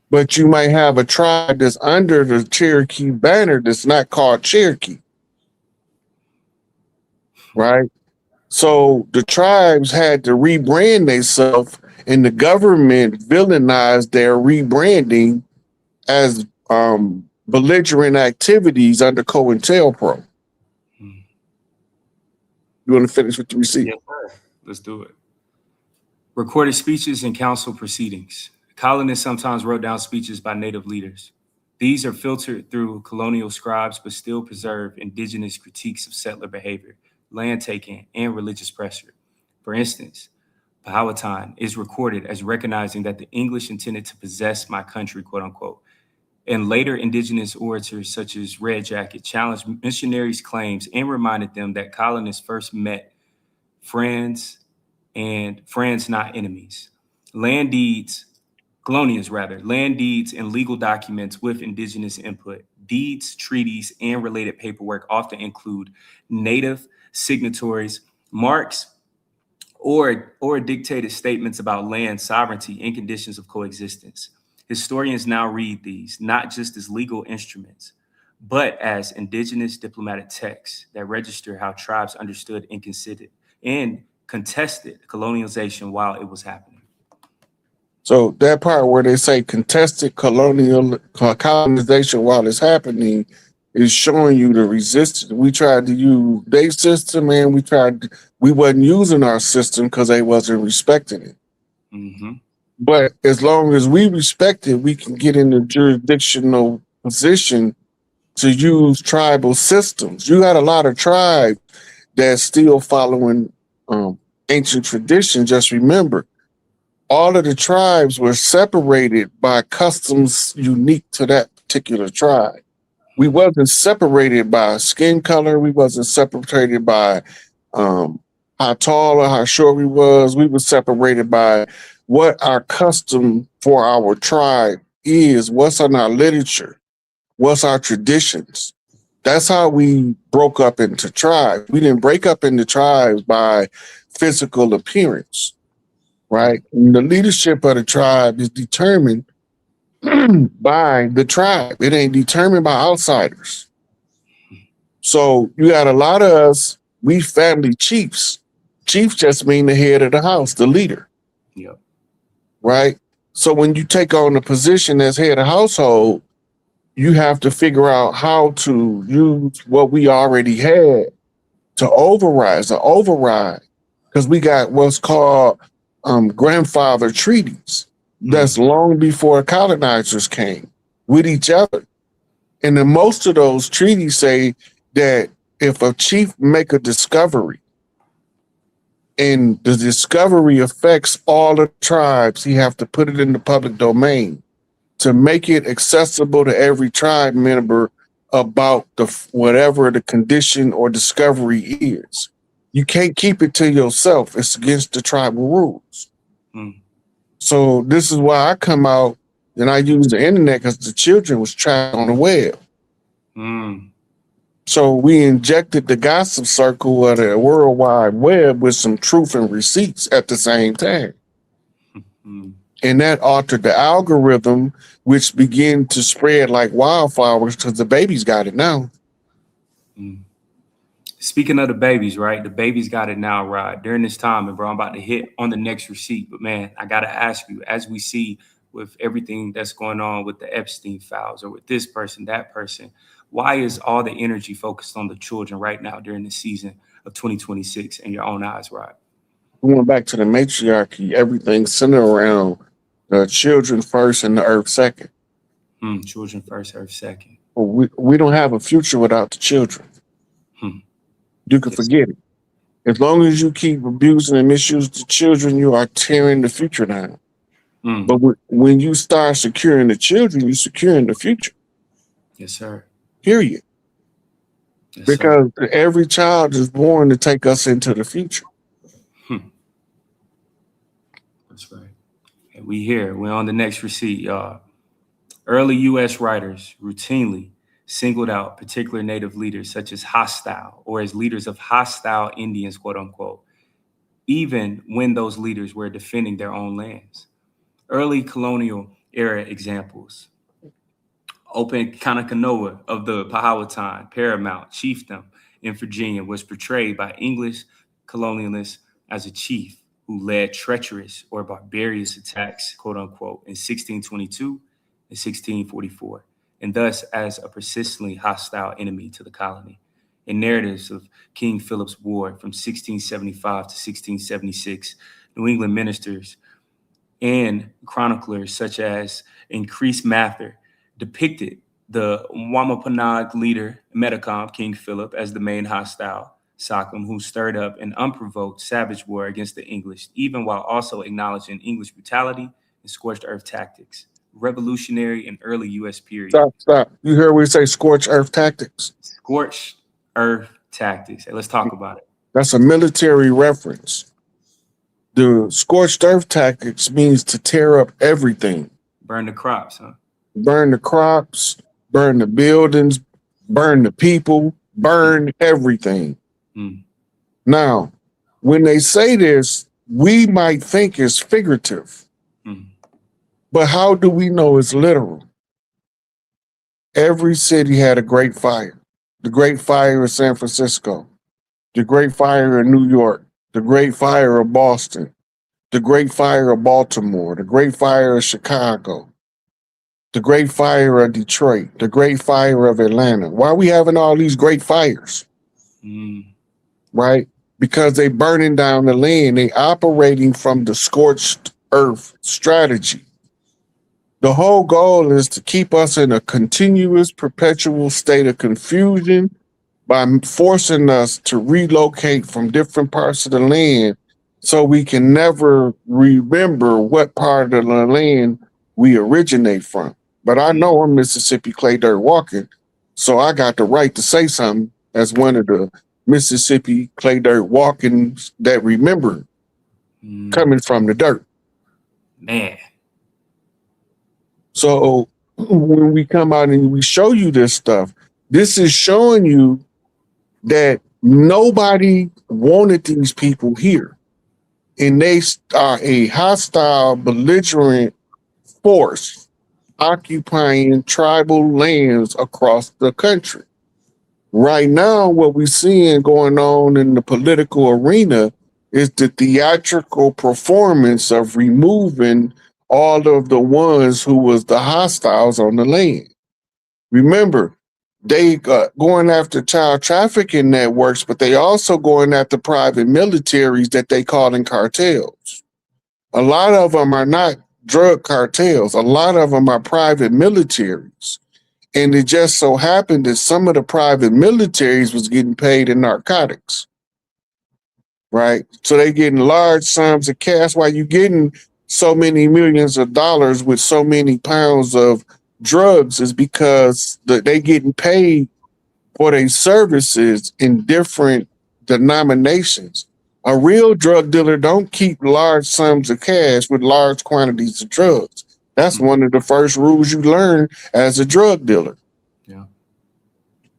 But you might have a tribe that's under the Cherokee banner that's not called Cherokee. Right? So the tribes had to rebrand themselves and the government villainized their rebranding as belligerent activities under COINTELPRO. You want to finish with the receipt? Yes, sir. Let's do it. Recorded speeches and council proceedings. Colonists sometimes wrote down speeches by native leaders. These are filtered through colonial scribes, but still preserve indigenous critiques of settler behavior, land taking, and religious pressure. For instance, Powhatan is recorded as recognizing that the English intended to possess my country, quote unquote. And later indigenous orators such as Red Jacket challenged missionaries' claims and reminded them that colonists first met friends and friends, not enemies. Land deeds, colonials rather, land deeds and legal documents with indigenous input. Deeds, treaties, and related paperwork often include native signatories, marks, or dictated statements about land sovereignty and conditions of coexistence. Historians now read these not just as legal instruments, but as indigenous diplomatic texts that register how tribes understood and considered and contested colonialization while it was happening. So that part where they say contested colonization while it's happening is showing you the resistance. We tried to use their system, and we wasn't using our system because they wasn't respecting it. Mm-hmm. But as long as we respect it, we can get in the jurisdictional position to use tribal systems. You had a lot of tribes that's still following ancient tradition. Just remember, all of the tribes were separated by customs unique to that particular tribe. We wasn't separated by skin color. We wasn't separated by how tall or how short we was. We were separated by what our custom for our tribe is, what's on our literature, what's our traditions. That's how we broke up into tribes. We didn't break up into tribes by physical appearance, right? And the leadership of the tribe is determined by the tribe. It ain't determined by outsiders. So you got a lot of us, we family chiefs. Chief just mean the head of the house, the leader. Yep. Right? So when you take on a position as head of household, you have to figure out how to use what we already had to override, because we got what's called grandfather treaties. That's long before colonizers came with each other. And then most of those treaties say that if a chief make a discovery and the discovery affects all the tribes, he have to put it in the public domain to make it accessible to every tribe member about whatever the condition or discovery is. You can't keep it to yourself. It's against the tribal rules. So this is why I come out and I use the internet, because the children was trapped on the web. So we injected the gossip circle of the World Wide Web with some truth and receipts at the same time. And that altered the algorithm, which began to spread like wildflowers because the babies got it now. Speaking of the babies, right? The babies got it now, right? During this time, and bro, I'm about to hit on the next receipt. But man, I got to ask you, as we see with everything that's going on with the Epstein files or with this person, that person, why is all the energy focused on the children right now during the season of 2026 in your own eyes, right? Going back to the matriarchy, everything centered around the children first and the earth second. Children first, earth second. We don't have a future without the children. You can forget it. As long as you keep abusing and misusing the children, you are tearing the future down. But when you start securing the children, you're securing the future. Yes, sir. Period. Yes, because sir. Every child is born to take us into the future. That's right. And we're on the next receipt, y'all. Early U.S. writers routinely singled out particular native leaders such as hostile or as leaders of hostile Indians, quote unquote, even when those leaders were defending their own lands. Early colonial era examples. Open Kanakanoa of the Powhatan, paramount chiefdom in Virginia, was portrayed by English colonialists as a chief who led treacherous or barbarous attacks, quote unquote, in 1622 and 1644, and thus as a persistently hostile enemy to the colony. In narratives of King Philip's War from 1675 to 1676, New England ministers and chroniclers such as Increase Mather depicted the Wampanoag leader Metacom, King Philip, as the main hostile Sachem, who stirred up an unprovoked savage war against the English, even while also acknowledging English brutality and scorched earth tactics. Revolutionary and early U.S. period. Stop. You heard we say scorched earth tactics? Scorched earth tactics. Hey, let's talk about it. That's a military reference. The scorched earth tactics means to tear up everything. Burn the crops, huh? Burn the crops, burn the buildings, burn the people, burn everything. Mm. Now, when they say this, we might think it's figurative. Mm. But how do we know it's literal? Every city had a great fire. The Great Fire of San Francisco, the Great Fire of New York, the Great Fire of Boston, the Great Fire of Baltimore, the Great Fire of Chicago, the Great Fire of Detroit, the Great Fire of Atlanta. Why are we having all these great fires? Right? Because they burning down the land. They operating from the scorched earth strategy. The whole goal is to keep us in a continuous, perpetual state of confusion by forcing us to relocate from different parts of the land so we can never remember what part of the land we originate from. But I know I'm Mississippi Clay Dirt Walking, so I got the right to say something as one of the Mississippi Clay Dirt Walkings that remember coming from the dirt. Man. So when we come out and we show you this stuff, this is showing you that nobody wanted these people here. And they are a hostile, belligerent force occupying tribal lands across the country. Right now, what we're seeing going on in the political arena is the theatrical performance of removing all of the ones who was the hostiles on the land. Remember, they going after child trafficking networks, but they also going after private militaries that they calling cartels. A lot of them are not drug cartels. A lot of them are private militaries. And it just so happened that some of the private militaries was getting paid in narcotics. Right? So they getting large sums of cash while you getting so many millions of dollars with so many pounds of drugs is because they getting paid for their services in different denominations. A real drug dealer don't keep large sums of cash with large quantities of drugs. That's one of the first rules you learn as a drug dealer. Yeah.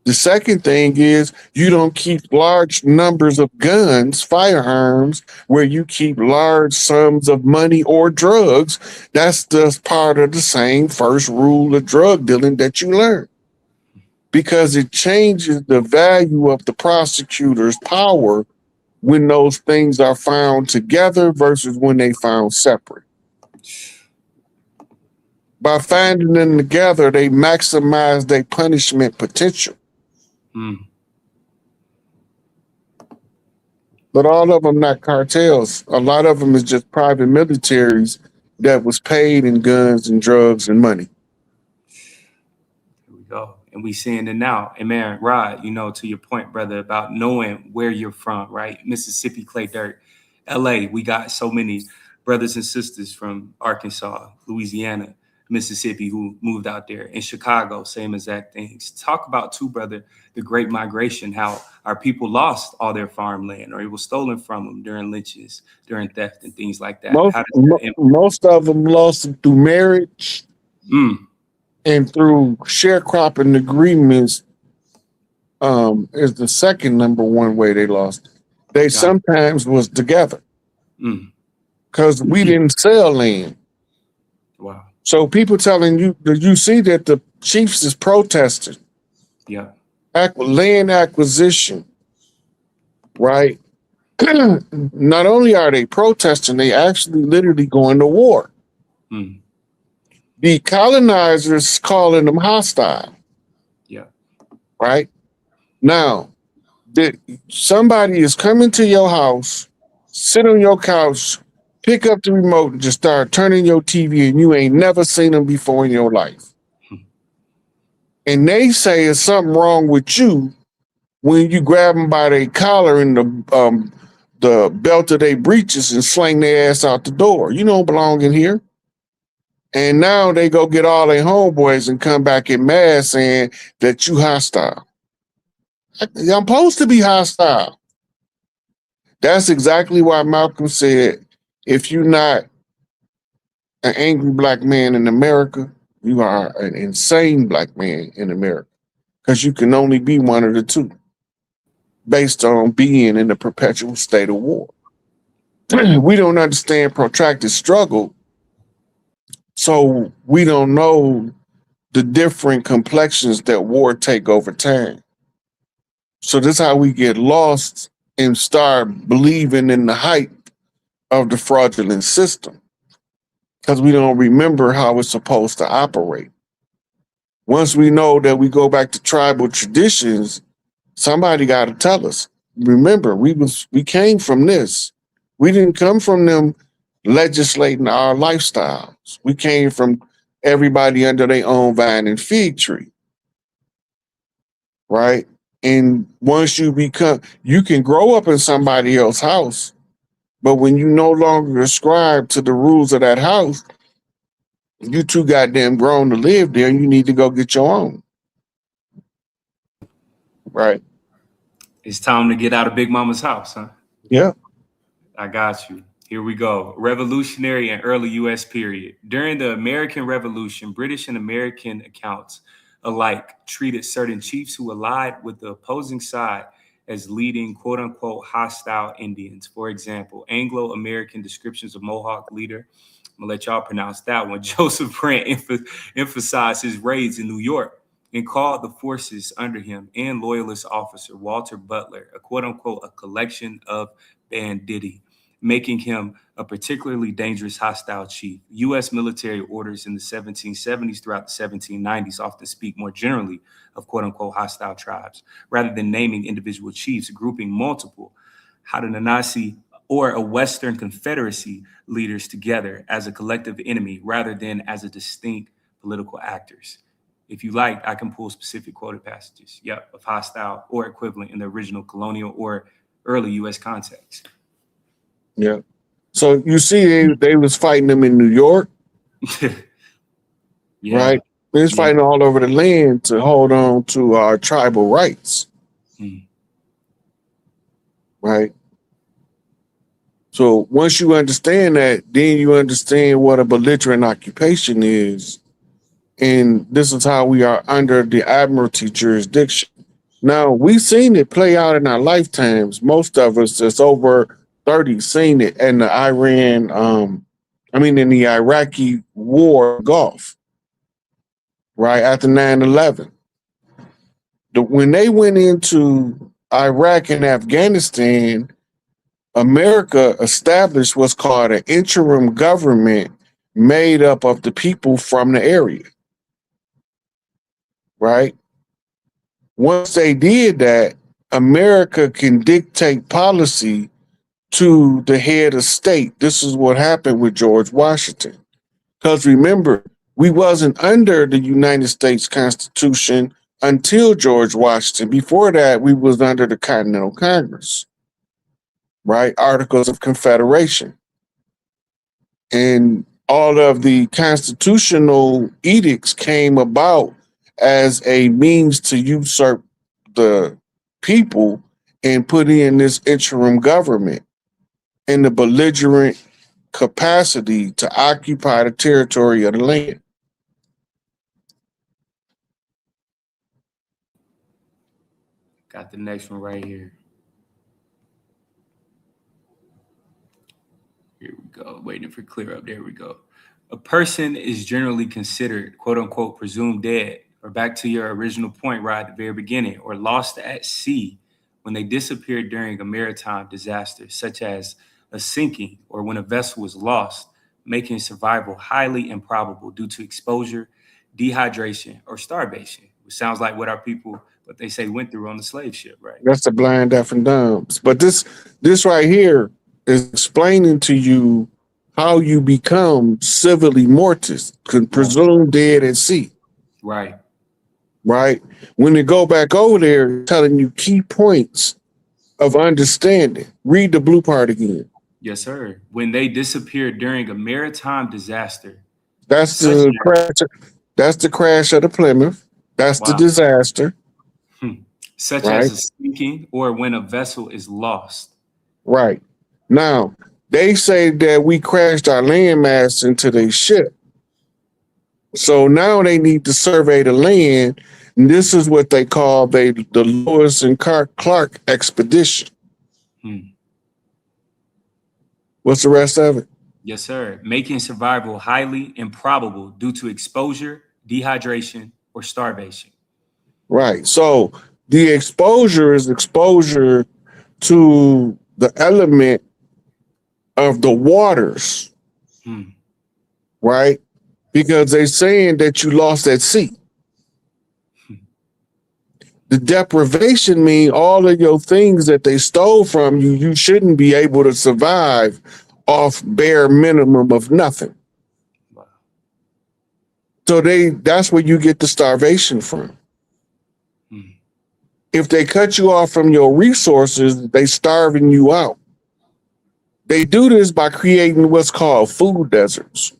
The second thing is you don't keep large numbers of guns, firearms, where you keep large sums of money or drugs. That's just part of the same first rule of drug dealing that you learn. Because it changes the value of the prosecutor's power when those things are found together versus when they found separate. By finding them together, they maximize their punishment potential. But all of them not cartels. A lot of them is just private militaries that was paid in guns and drugs and money. Here we go. And we seeing it now. And man, Rod, to your point, brother, about knowing where you're from, right? Mississippi Clay Dirt, LA, we got so many brothers and sisters from Arkansas, Louisiana, Mississippi who moved out there. In Chicago, same exact things. Talk about too, brother, the Great Migration, how our people lost all their farmland or it was stolen from them during lynches, during theft and things like that. Most of them lost it through marriage and through sharecropping agreements is the second number one way they lost it. They sometimes was together because we didn't sell land. Wow. So people telling you see that the chiefs is protesting. Yeah. Land acquisition, right? not only are they protesting, they actually literally going to war. Mm. The colonizers calling them hostile. Yeah. Right? Now, somebody is coming to your house, sit on your couch, pick up the remote, and just start turning your TV, and you ain't never seen them before in your life. And they say it's something wrong with you when you grab them by their collar and the belt of their breeches and sling their ass out the door. You don't belong in here. And now they go get all their homeboys and come back in mass saying that you hostile. I'm supposed to be hostile. That's exactly why Malcolm said, if you're not an angry black man in America, you are an insane black man in America, because you can only be one of the two based on being in a perpetual state of war. We don't understand protracted struggle, so we don't know the different complexions that war take over time. So this is how we get lost and start believing in the hype of the fraudulent system, because we don't remember how it's supposed to operate. Once we know that we go back to tribal traditions, somebody got to tell us. Remember, we came from this. We didn't come from them legislating our lifestyles. We came from everybody under their own vine and fig tree, right? And once you can grow up in somebody else's house, but when you no longer ascribe to the rules of that house, you too goddamn grown to live there, and you need to go get your own. Right. It's time to get out of Big Mama's house, huh? Yeah. I got you. Here we go. Revolutionary and early U.S. period. During the American Revolution, British and American accounts alike treated certain chiefs who allied with the opposing side as leading quote unquote hostile Indians. For example, Anglo-American descriptions of Mohawk leader, I'm gonna let y'all pronounce that one, Joseph Brant emphasized his raids in New York and called the forces under him and loyalist officer Walter Butler a quote unquote a collection of banditti, making him a particularly dangerous hostile chief. U.S. military orders in the 1770s throughout the 1790s often speak more generally of quote unquote hostile tribes, rather than naming individual chiefs, grouping multiple Haudenosaunee or a Western Confederacy leaders together as a collective enemy rather than as a distinct political actors. If you like, I can pull specific quoted passages, of hostile or equivalent in the original colonial or early U.S. context. Yeah. So you see, they was fighting them in New York, Yeah. right? They was fighting all over the land to hold on to our tribal rights, right? So once you understand that, then you understand what a belligerent occupation is. And this is how we are under the Admiralty jurisdiction. Now, we've seen it play out in our lifetimes. Most of us that's over 30 seen it in the in the Iraqi war Gulf, right after 9/11. When they went into Iraq and Afghanistan, America established what's called an interim government made up of the people from the area, right? Once they did that, America can dictate policy to the head of state. This is what happened with George Washington. Because remember, we wasn't under the United States Constitution until George Washington. Before that, we was under the Continental Congress, right? Articles of Confederation. And all of the constitutional edicts came about as a means to usurp the people and put in this interim government in the belligerent capacity to occupy the territory of the land. Got the next one right here. Here we go. Waiting for clear up. There we go. A person is generally considered, quote unquote, presumed dead, or back to your original point right at the very beginning, or lost at sea when they disappear during a maritime disaster, such as a sinking or when a vessel is lost, making survival highly improbable due to exposure, dehydration, or starvation, which sounds like what they say went through on the slave ship, right? That's the blind, deaf, and dumbs. But this right here is explaining to you how you become civilly mortis, presumed dead at sea. Right. Right? When they go back over there, telling you key points of understanding. Read the blue part again. Yes, sir. When they disappear during a maritime disaster, That's such the as crash. That's the crash of the Plymouth. That's the wow, disaster. such as Right? a sinking or when a vessel is lost. Right. Now, they say that we crashed our landmass into their ship. So now they need to survey the land. And this is what they call the Lewis and Clark expedition. Hmm. What's the rest of it? Yes, sir. Making survival highly improbable due to exposure, dehydration, or starvation. Right. So the exposure is exposure to the element of the waters, Hmm. right? Because they're saying that you lost at sea. The deprivation mean all of your things that they stole from you, you shouldn't be able to survive off bare minimum of nothing. Wow. So that's where you get the starvation from. Hmm. If they cut you off from your resources, they starving you out. They do this by creating what's called food deserts.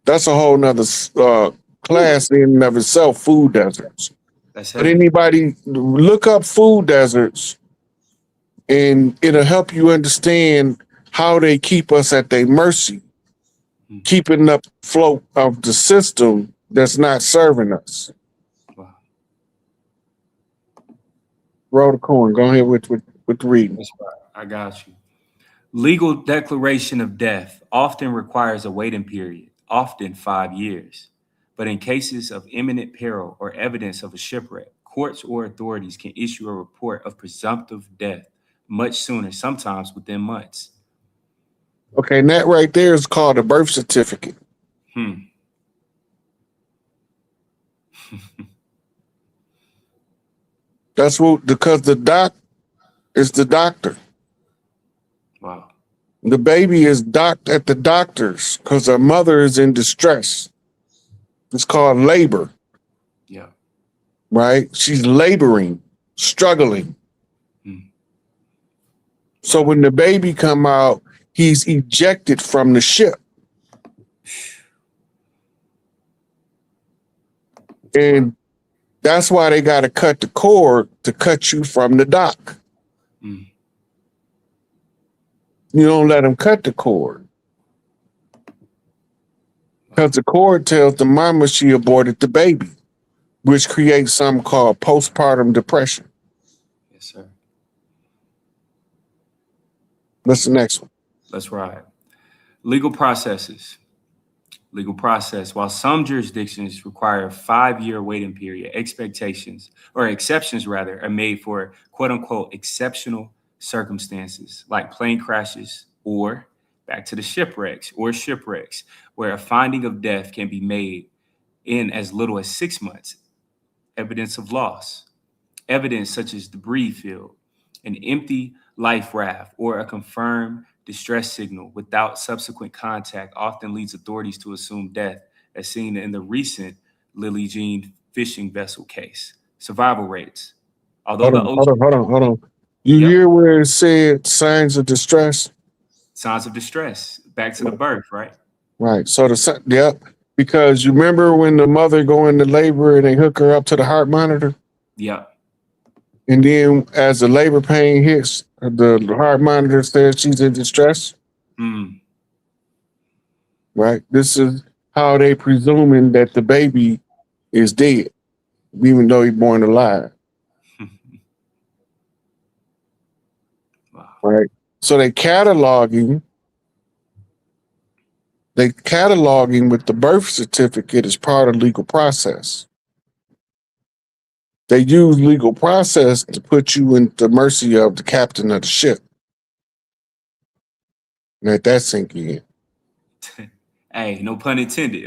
That's a whole nother class in and of itself, food deserts. That's But heavy. anybody look up food deserts and it'll help you understand how they keep us at their mercy, Hmm. keeping up float of the system that's not serving us. Wow. Roll the coin. Go ahead with the reading. That's right. I got you. Legal declaration of death often requires a waiting period, often 5 years. But in cases of imminent peril or evidence of a shipwreck, courts or authorities can issue a report of presumptive death much sooner, sometimes within months. Okay, and that right there is called a birth certificate. Hmm. That's what, because the doc is the doctor. Wow. The baby is docked at the doctor's because her mother is in distress. It's called labor, Yeah. right? She's laboring, struggling. Hmm. So when the baby come out, he's ejected from the ship. And that's why they got to cut the cord to cut you from the dock. Hmm. You don't let them cut the cord. Because the cord tells the mama she aborted the baby, which creates something called postpartum depression. Yes, sir. What's the next one? Let's ride. Legal processes. Legal process. While some jurisdictions require a 5 year waiting period, exceptions rather, are made for quote unquote exceptional circumstances like plane crashes or back to the shipwrecks, where a finding of death can be made in as little as 6 months. Evidence of loss, evidence such as debris field, an empty life raft, or a confirmed distress signal without subsequent contact often leads authorities to assume death, as seen in the recent Lily Jean fishing vessel case. Survival rates. Although Hold the on, hold ocean, on, hold on, hold on. You yep, hear where it said signs of distress? signs of distress, back to the birth, right? Right. So yep. Because you remember when the mother go into labor and they hook her up to the heart monitor? Yep. And then as the labor pain hits, the heart monitor says she's in distress. Mm. Right. This is how they presuming that the baby is dead, even though he's born alive. Wow. Right. So they cataloging with the birth certificate as part of legal process. They use legal process to put you in the mercy of the captain of the ship. Let that sink in. Hey, no pun intended.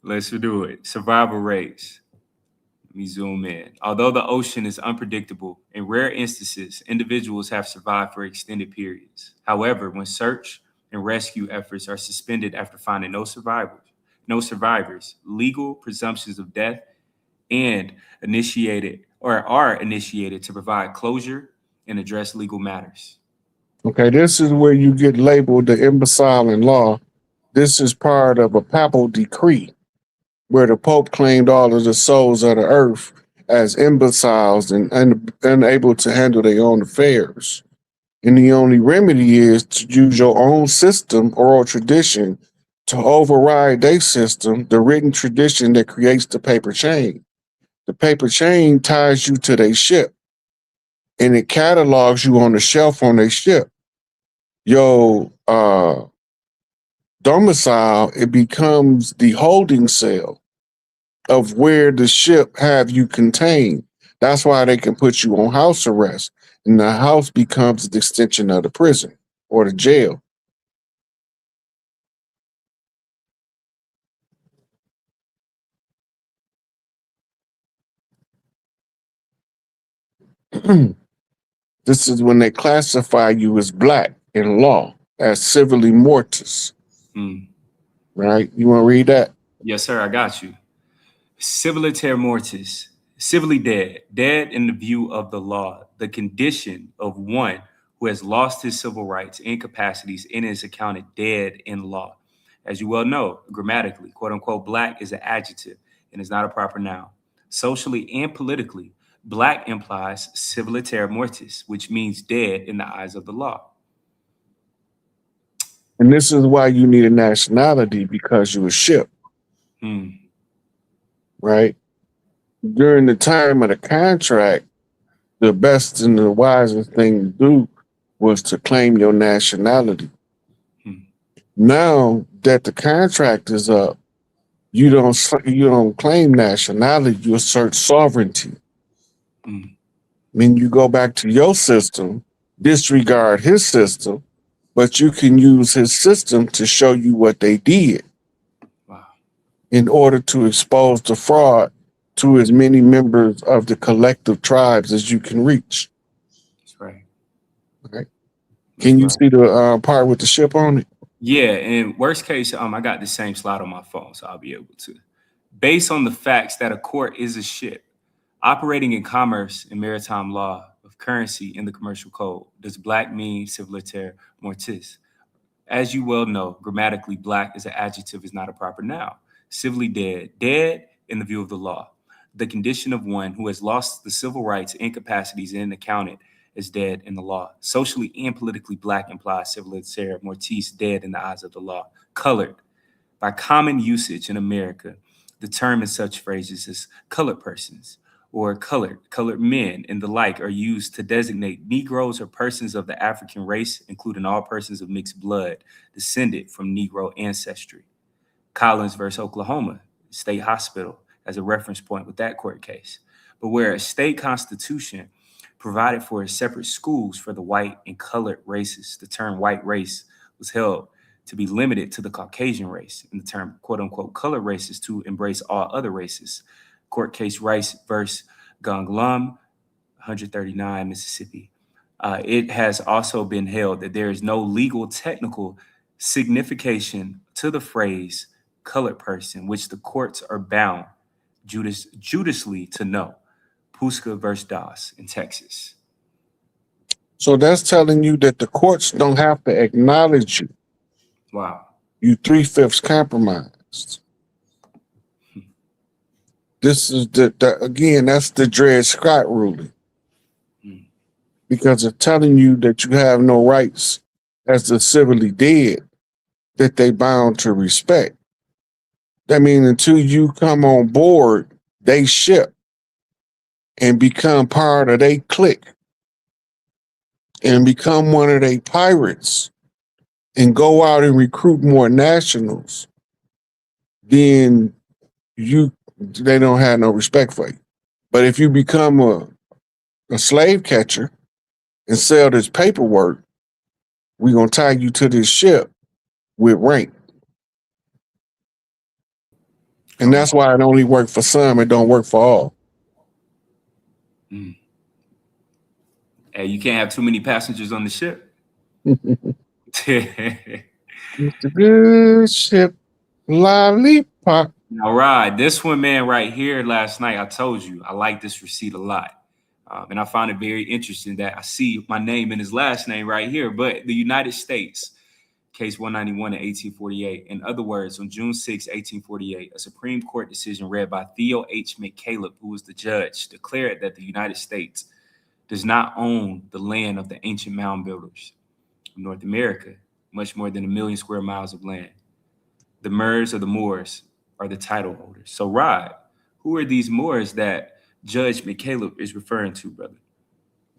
Let's do it. Survival rates. Let me zoom in. Although the ocean is unpredictable, in rare instances, individuals have survived for extended periods. However, when search and rescue efforts are suspended after finding no survivors, legal presumptions of death and initiated or are initiated to provide closure and address legal matters. Okay, this is where you get labeled the imbecile in law. This is part of a papal decree where the Pope claimed all of the souls of the earth as imbeciles and unable to handle their own affairs. And the only remedy is to use your own system, oral tradition, to override their system, the written tradition that creates the paper chain. The paper chain ties you to their ship and it catalogs you on the shelf on their ship. Your domicile, it becomes the holding cell of where the ship have you contained. That's why they can put you on house arrest. And the house becomes the extension of the prison or the jail. This is when they classify you as black in law, as civilly mortis, Hmm. right? You want to read that? Yes, sir, I got you. Civiliter mortis, civilly dead, dead in the view of the law, the condition of one who has lost his civil rights and capacities and is accounted dead in law. As you well know, grammatically, quote unquote, black is an adjective and is not a proper noun. Socially and politically, black implies civiliter mortis, which means dead in the eyes of the law. And this is why you need a nationality, because you're a ship, Hmm. right? During the time of the contract, the best and the wisest thing to do was to claim your nationality. Hmm. Now that the contract is up, you don't claim nationality, you assert sovereignty. Hmm. I mean, you go back to your system, disregard his system, but you can use his system to show you what they did Wow. in order to expose the fraud to as many members of the collective tribes as you can reach. That's right. Right? That's Can you right. see the part with the ship on it? Yeah, and worst case, I got the same slide on my phone, so I'll be able to. Based on the facts that a court is a ship operating in commerce and maritime law of currency in the commercial code, does black mean civiliter mortis? As you well know, grammatically, black as an adjective is not a proper noun. Civilly dead, dead in the view of the law. The condition of one who has lost the civil rights and capacities and accounted as dead in the law. Socially and politically, black implies civiliter mortis, dead in the eyes of the law. Colored. By common usage in America, the term in such phrases as colored persons or colored men, and the like are used to designate Negroes or persons of the African race, including all persons of mixed blood descended from Negro ancestry. Collins versus Oklahoma State Hospital as a reference point with that court case. But where a state constitution provided for separate schools for the white and colored races, the term white race was held to be limited to the Caucasian race, and the term quote unquote colored races to embrace all other races. Court case Rice versus Ganglum, 139, Mississippi. It has also been held that there is no legal technical signification to the phrase colored person, which the courts are bound judiciously to know. Puska versus Das in Texas. So that's telling you that the courts don't have to acknowledge you. Wow. You three-fifths compromised. This is again, that's the Dred Scott ruling, Hmm. because of telling you that you have no rights as the civilly dead that they bound to respect. That means until you come on board they ship and become part of they clique and become one of they pirates and go out and recruit more nationals, then you they don't have no respect for you. But if you become a slave catcher and sell this paperwork, we're gonna tie you to this ship with rank. And that's why it only worked for some, it don't work for all. Mm. Hey, you can't have too many passengers on the ship. It's a good ship, lollipop. All right, this one, man, right here last night, I told you, I like this receipt a lot. And I found it very interesting that I see my name and his last name right here. But the United States, case 191 in 1848. In other words, on June 6, 1848, a Supreme Court decision read by Theo H. McCaleb, who was the judge, declared that the United States does not own the land of the ancient mound builders of North America, much more than 1 million square miles of land. The Mers or the Moors are the title holders. So, Rod, who are these Moors that Judge McCaleb is referring to, brother?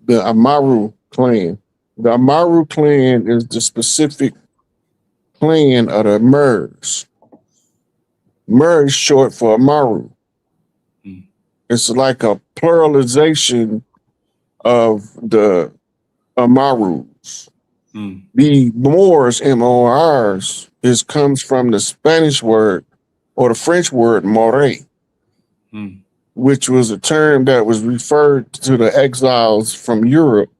The Amaru clan. The Amaru clan is the specific clan of the Mers. Mers short for Amaru. Hmm. It's like a pluralization of the Amarus. Hmm. The Moors, M-O-R-S, comes from the Spanish word or the French word more, which was a term that was referred to the exiles from Europe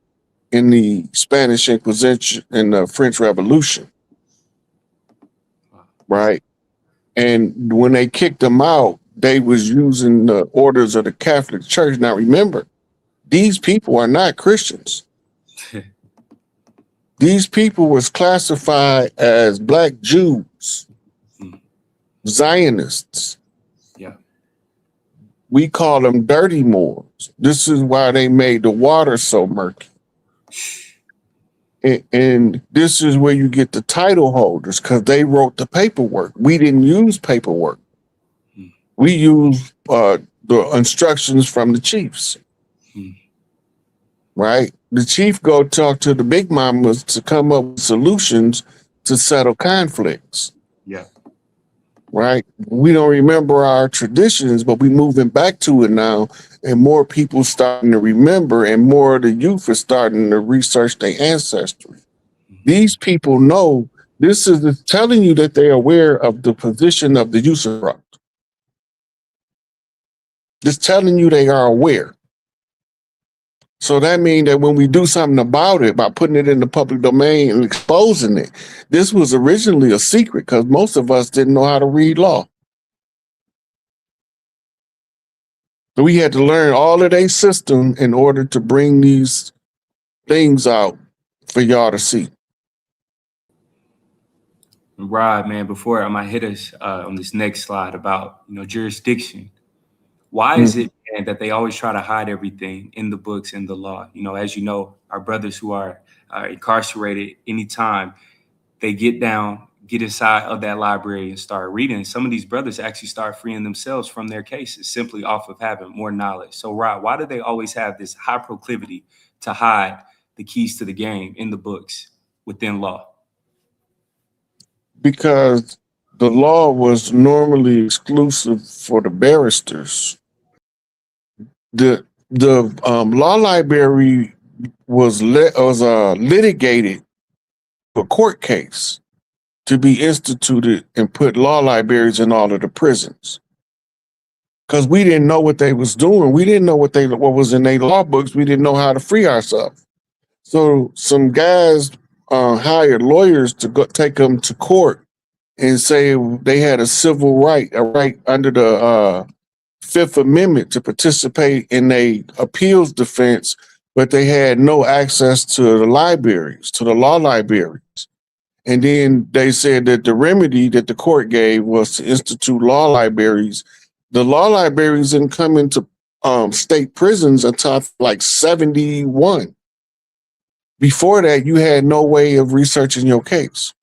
in the Spanish Inquisition and the French Revolution. Right? And when they kicked them out, they was using the orders of the Catholic Church. Now remember, these people are not Christians. These people was classified as Black Jews, Zionists. Yeah. We call them dirty Moors. This is why they made the water so murky. And this is where you get the title holders, because they wrote the paperwork. We didn't use paperwork. We used the instructions from the chiefs. Right? The chief go talk to the big mamas to come up with solutions to settle conflicts. Yeah. Right? We don't remember our traditions, but we moving back to it now, and more people starting to remember, and more of the youth are starting to research their ancestry. These people know this is telling you that they're aware of the position of the usufruct. Just telling you they are aware. So that means that when we do something about it, by putting it in the public domain and exposing it, this was originally a secret because most of us didn't know how to read law. So we had to learn all of their system in order to bring these things out for y'all to see. Rod, man, before I might hit us on this next slide about, jurisdiction. Why is it, man, that they always try to hide everything in the books, in the law? As you know, our brothers who are incarcerated, anytime they get inside of that library and start reading, some of these brothers actually start freeing themselves from their cases simply off of having more knowledge. So, Rod, why do they always have this high proclivity to hide the keys to the game in the books within law? Because the law was normally exclusive for the barristers. The law library was litigated a court case to be instituted and put law libraries in all of the prisons. Because we didn't know what they was doing. We didn't know what was in their law books. We didn't know how to free ourselves. So some guys hired lawyers to go take them to court and say they had a civil right, a right under the Fifth Amendment to participate in a appeals defense, but they had no access to the libraries, to the law libraries. And then they said that the remedy that the court gave was to institute law libraries. The law libraries didn't come into state prisons until like 71. Before that, you had no way of researching your case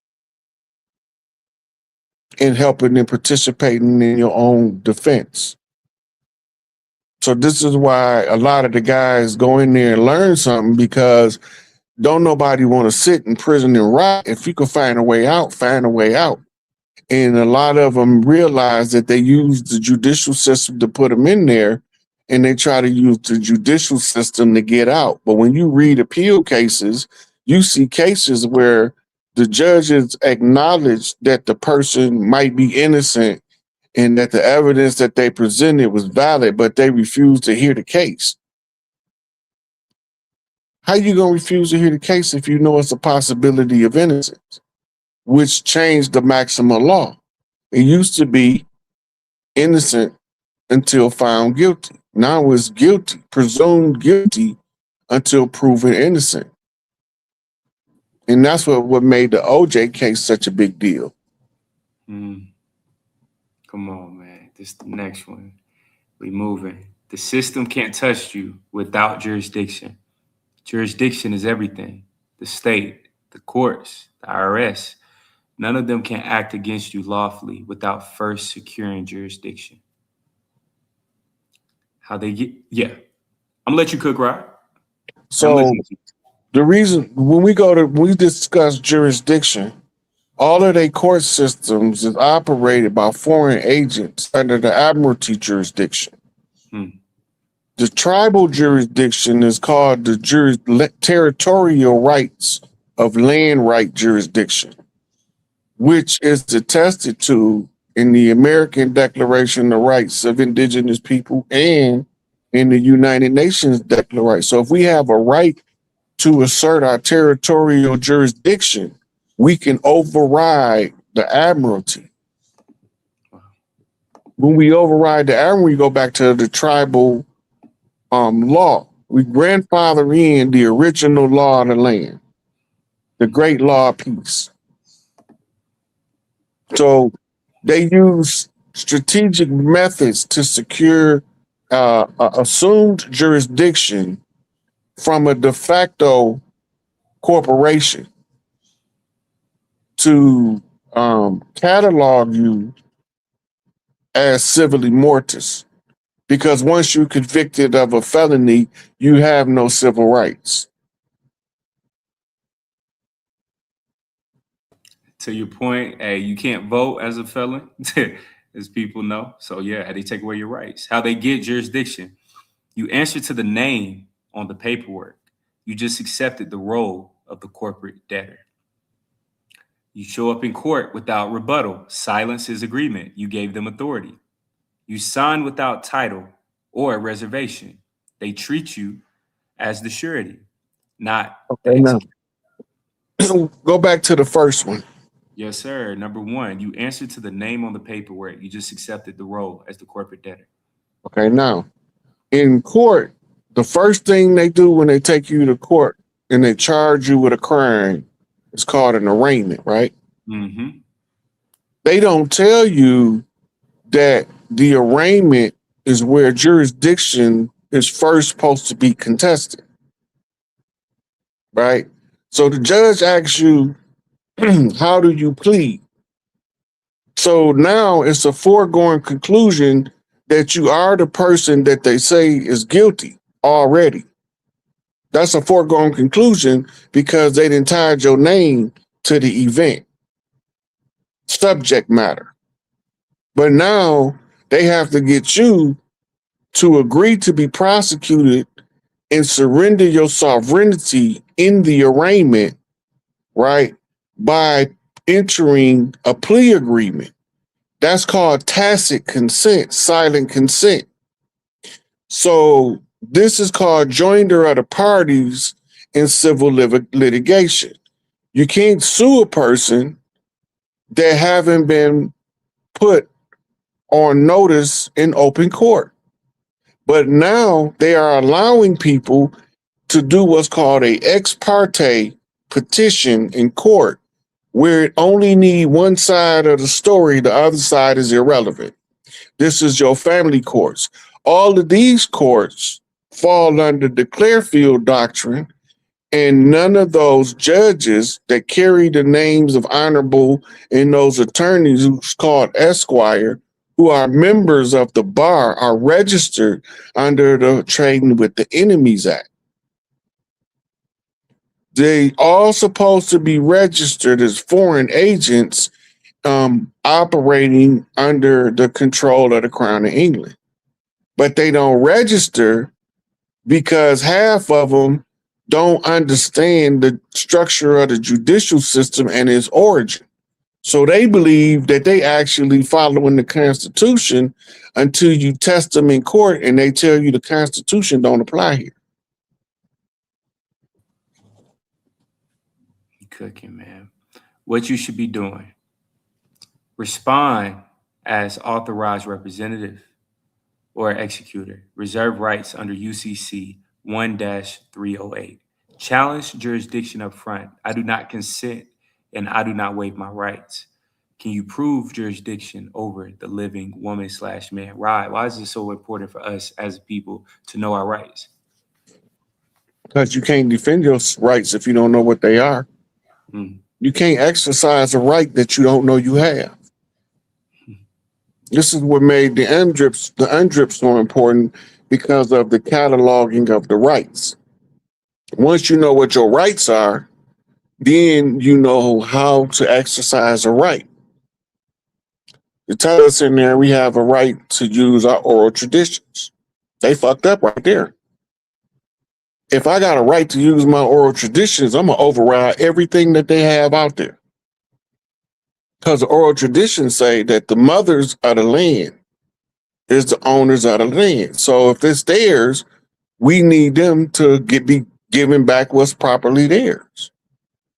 and helping and participating in your own defense. So this is why a lot of the guys go in there and learn something, because don't nobody want to sit in prison and rot. If you can find a way out, find a way out. And a lot of them realize that they use the judicial system to put them in there, and they try to use the judicial system to get out. But when you read appeal cases, you see cases where the judges acknowledge that the person might be innocent and that the evidence that they presented was valid, but they refuse to hear the case. How you gonna refuse to hear the case if you know it's a possibility of innocence, which changed the maximum law? It used to be innocent until found guilty. Now it's guilty, presumed guilty until proven innocent. And that's what made the OJ case such a big deal. Come on, man. This the next one. We moving. The system can't touch you without jurisdiction. Jurisdiction is everything. The state, the courts, the IRS. None of them can act against you lawfully without first securing jurisdiction. How they get, yeah. I'm gonna let you cook, right? So the reason when we discuss jurisdiction, all of their court systems is operated by foreign agents under the Admiralty jurisdiction. The tribal jurisdiction is called the territorial rights of land right jurisdiction, which is attested to in the American Declaration of Rights of Indigenous People and in the United Nations Declaration of Rights. So if we have a right to assert our territorial jurisdiction, we can override the Admiralty. When we override the Admiralty, we go back to the tribal law. We grandfather in the original law of the land, the great law of peace. So they use strategic methods to secure assumed jurisdiction from a de facto corporation to catalog you as civilly mortis. Because once you're convicted of a felony, you have no civil rights. To your point, hey, you can't vote as a felon, as people know. So yeah, they take away your rights. How they get jurisdiction. You answer to the name on the paperwork. You just accepted the role of the corporate debtor. You show up in court without rebuttal. Silence is agreement. You gave them authority. You sign without title or reservation. They treat you as the surety, not the executor. Go back to the first one. Yes, sir. Number one, you answer to the name on the paperwork. You just accepted the role as the corporate debtor. Okay, now in court, the first thing they do when they take you to court and they charge you with a crime is called an arraignment, right? Mm-hmm. They don't tell you that the arraignment is where jurisdiction is first supposed to be contested, right? So the judge asks you, how do you plead? So now it's a foregone conclusion that you are the person that they say is guilty already. That's a foregone conclusion because they didn't tie your name to the event. Subject matter. But now they have to get you to agree to be prosecuted and surrender your sovereignty in the arraignment, right? By entering a plea agreement. That's called tacit consent, silent consent. So this is called joinder of the parties in civil litigation. You can't sue a person that haven't been put on notice in open court. But now they are allowing people to do what's called a ex parte petition in court, where it only need one side of the story, the other side is irrelevant. This is your family courts. All of these courts fall under the Clearfield Doctrine, and none of those judges that carry the names of honorable and those attorneys who's called Esquire, who are members of the bar, are registered under the Trading with the Enemies Act. They all supposed to be registered as foreign agents operating under the control of the Crown of England. But they don't register because half of them don't understand the structure of the judicial system and its origin. So they believe that they actually following the Constitution until you test them in court and they tell you the Constitution don't apply here. You cooking, man. What you should be doing. Respond as authorized representative or executor. Reserve rights under UCC 1-308. Challenge jurisdiction up front. I do not consent and I do not waive my rights. Can you prove jurisdiction over the living woman/man? Right. Why is it so important for us as a people to know our rights? Because you can't defend your rights if you don't know what they are. You can't exercise a right that you don't know you have. This is what made the UNDRIP so important, because of the cataloging of the rights. Once you know what your rights are, then you know how to exercise a right. They tell us in there we have a right to use our oral traditions. They fucked up right there. If I got a right to use my oral traditions, I'm going to override everything that they have out there. Because the oral traditions say that the mothers of the land is the owners of the land. So if it's theirs, we need them to be given back what's properly theirs.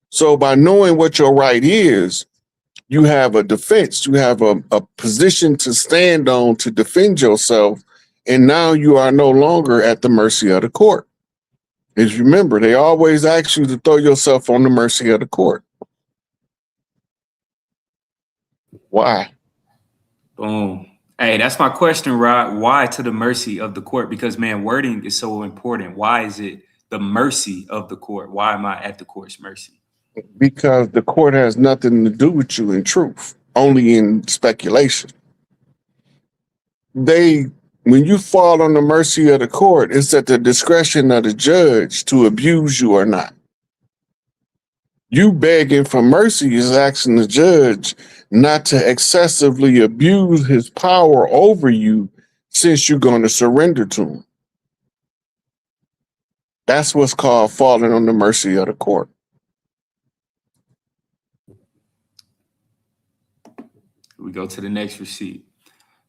So by knowing what your right is, you have a defense, you have a position to stand on to defend yourself, and now you are no longer at the mercy of the court. As you remember, they always ask you to throw yourself on the mercy of the court. Why? Boom. Hey, that's my question, Rod. Why to the mercy of the court? Because, man, wording is so important. Why is it the mercy of the court? Why am I at the court's mercy? Because the court has nothing to do with you in truth, only in speculation. When you fall on the mercy of the court, it's at the discretion of the judge to abuse you or not. You begging for mercy is asking the judge not to excessively abuse his power over you, since you're going to surrender to him. That's what's called falling on the mercy of the court. We go to the next receipt.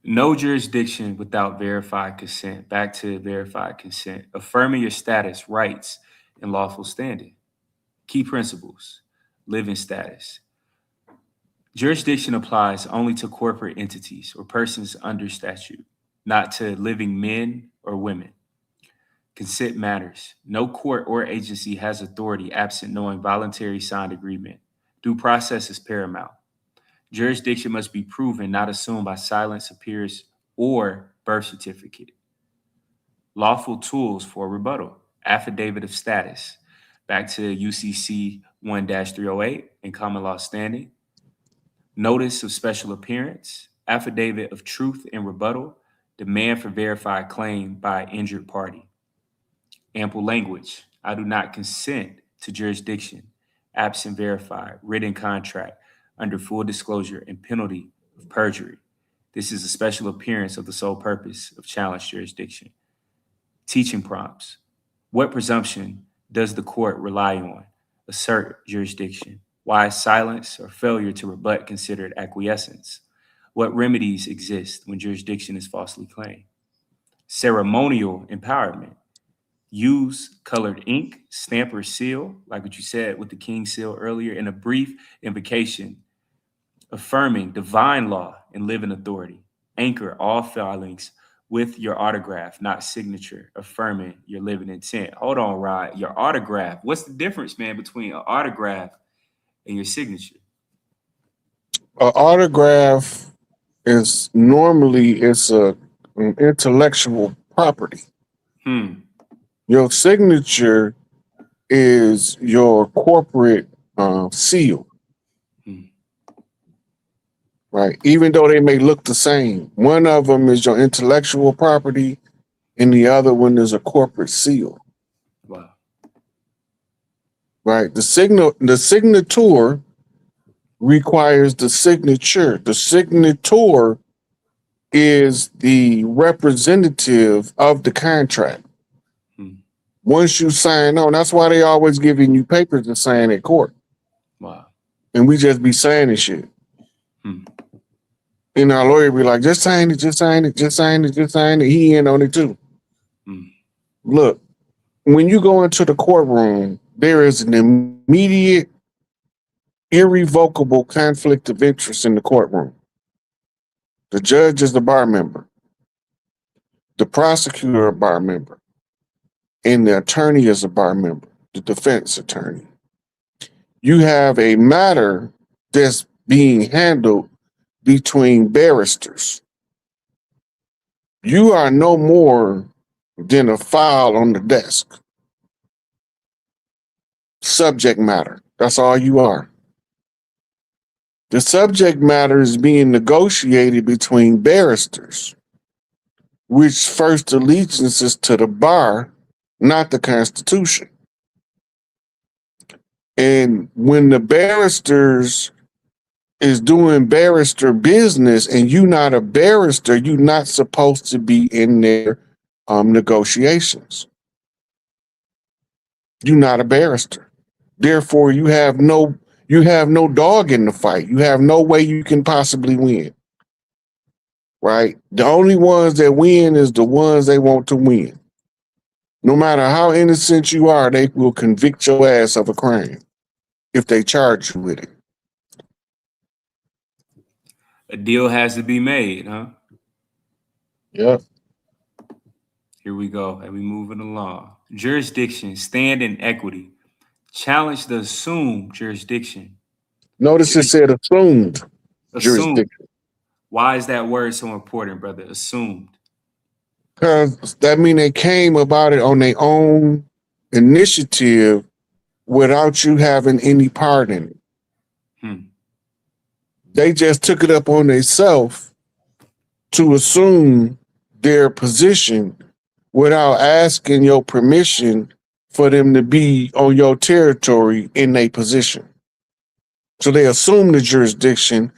No jurisdiction without verified consent. Back to verified consent. Affirming your status, rights, and lawful standing. Key principles. Living status. Jurisdiction applies only to corporate entities or persons under statute, not to living men or women. Consent matters. No court or agency has authority absent knowing voluntary signed agreement. Due process is paramount. Jurisdiction must be proven, not assumed by silence, appearance, or birth certificate. Lawful tools for rebuttal. Affidavit of status. Back to UCC 1-308 and common law standing. Notice of special appearance. Affidavit of truth and rebuttal. Demand for verified claim by injured party. Ample language. I do not consent to jurisdiction. Absent verified. Written contract under full disclosure and penalty of perjury. This is a special appearance of the sole purpose of challenge jurisdiction. Teaching prompts. What presumption does the court rely on? Assert jurisdiction. Why is silence or failure to rebut considered acquiescence? What remedies exist when jurisdiction is falsely claimed? Ceremonial empowerment. Use colored ink, stamp or seal, like what you said with the king seal earlier, in a brief invocation, affirming divine law and living authority. Anchor all filings with your autograph, not signature, affirming your living intent. Hold on, Rod. Your autograph. What's the difference, man, between an autograph and your signature? An autograph is normally an intellectual property. Your signature is your corporate seal. Right. Even though they may look the same, one of them is your intellectual property and the other one is a corporate seal. Wow. Right. The signature requires the signature. The signator is the representative of the contract. Hmm. Once you sign on, that's why they always giving you papers to sign at court. Wow. And we just be signing shit. Hmm. And our lawyer be like, just sign it, just sign it, just sign it, just sign it. He in on it too. Hmm. Look, when you go into the courtroom, there is an immediate, irrevocable conflict of interest in the courtroom. The judge is the bar member, the prosecutor a bar member, and the attorney is a bar member, the defense attorney. You have a matter that's being handled between barristers. You are no more than a file on the desk. Subject matter. That's all you are. The subject matter is being negotiated between barristers, which first allegiance is to the bar, not the Constitution. And when the barristers is doing barrister business and you not a barrister, you're not supposed to be in their negotiations. You're not a barrister. Therefore, you have no dog in the fight. You have no way you can possibly win. Right? The only ones that win is the ones they want to win. No matter how innocent you are, they will convict your ass of a crime if they charge you with it. A deal has to be made, huh? Yep. Here we go. And we moving along. Jurisdiction, stand in equity. Challenge the assumed jurisdiction. Notice it said assumed Assumed. jurisdiction. Why is that word so important, brother? Assumed. Because that means they came about it on their own initiative without you having any part in it. Hmm. They just took it up on themselves to assume their position without asking your permission for them to be on your territory in their position. So they assume the jurisdiction.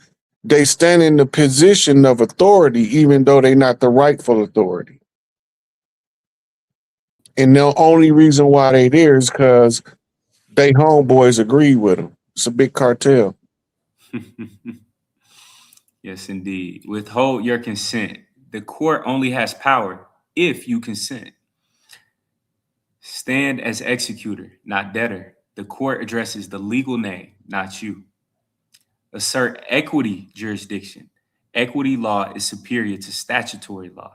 They stand in the position of authority, even though they're not the rightful authority. And the only reason why they there is because they homeboys agree with them. It's a big cartel. Yes, indeed. Withhold your consent. The court only has power if you consent. Stand as executor, not debtor. The court addresses the legal name, not you. Assert equity jurisdiction. Equity law is superior to statutory law.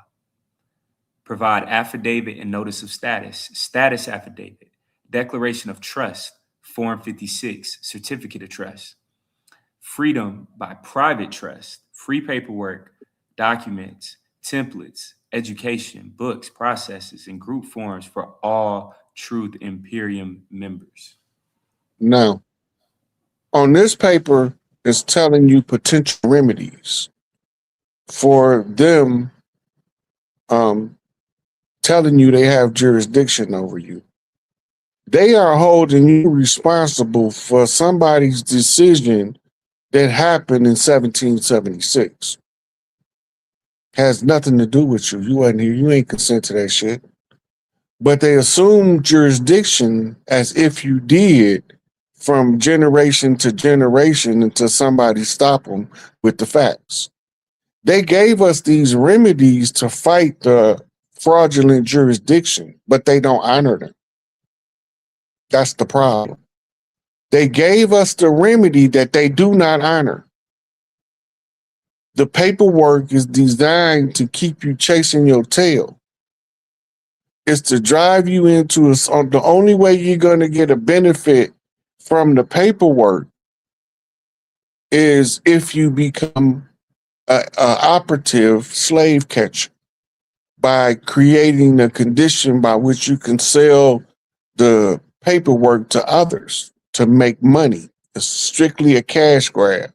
Provide affidavit and notice of status, status affidavit, declaration of trust, Form 56, certificate of trust. Freedom by private trust, free paperwork, documents, templates, education, books, processes, and group forms for all Truth Imperium members. Now, on this paper, it's telling you potential remedies for them telling you they have jurisdiction over you. They are holding you responsible for somebody's decision that happened in 1776. Has nothing to do with you. You wasn't here. You ain't consent to that shit. But they assume jurisdiction as if you did from generation to generation until somebody stop them with the facts. They gave us these remedies to fight the fraudulent jurisdiction, but they don't honor them. That's the problem. They gave us the remedy that they do not honor. The paperwork is designed to keep you chasing your tail. It's to drive you into the only way you're going to get a benefit from the paperwork is if you become a operative slave catcher by creating a condition by which you can sell the paperwork to others to make money. It's strictly a cash grab.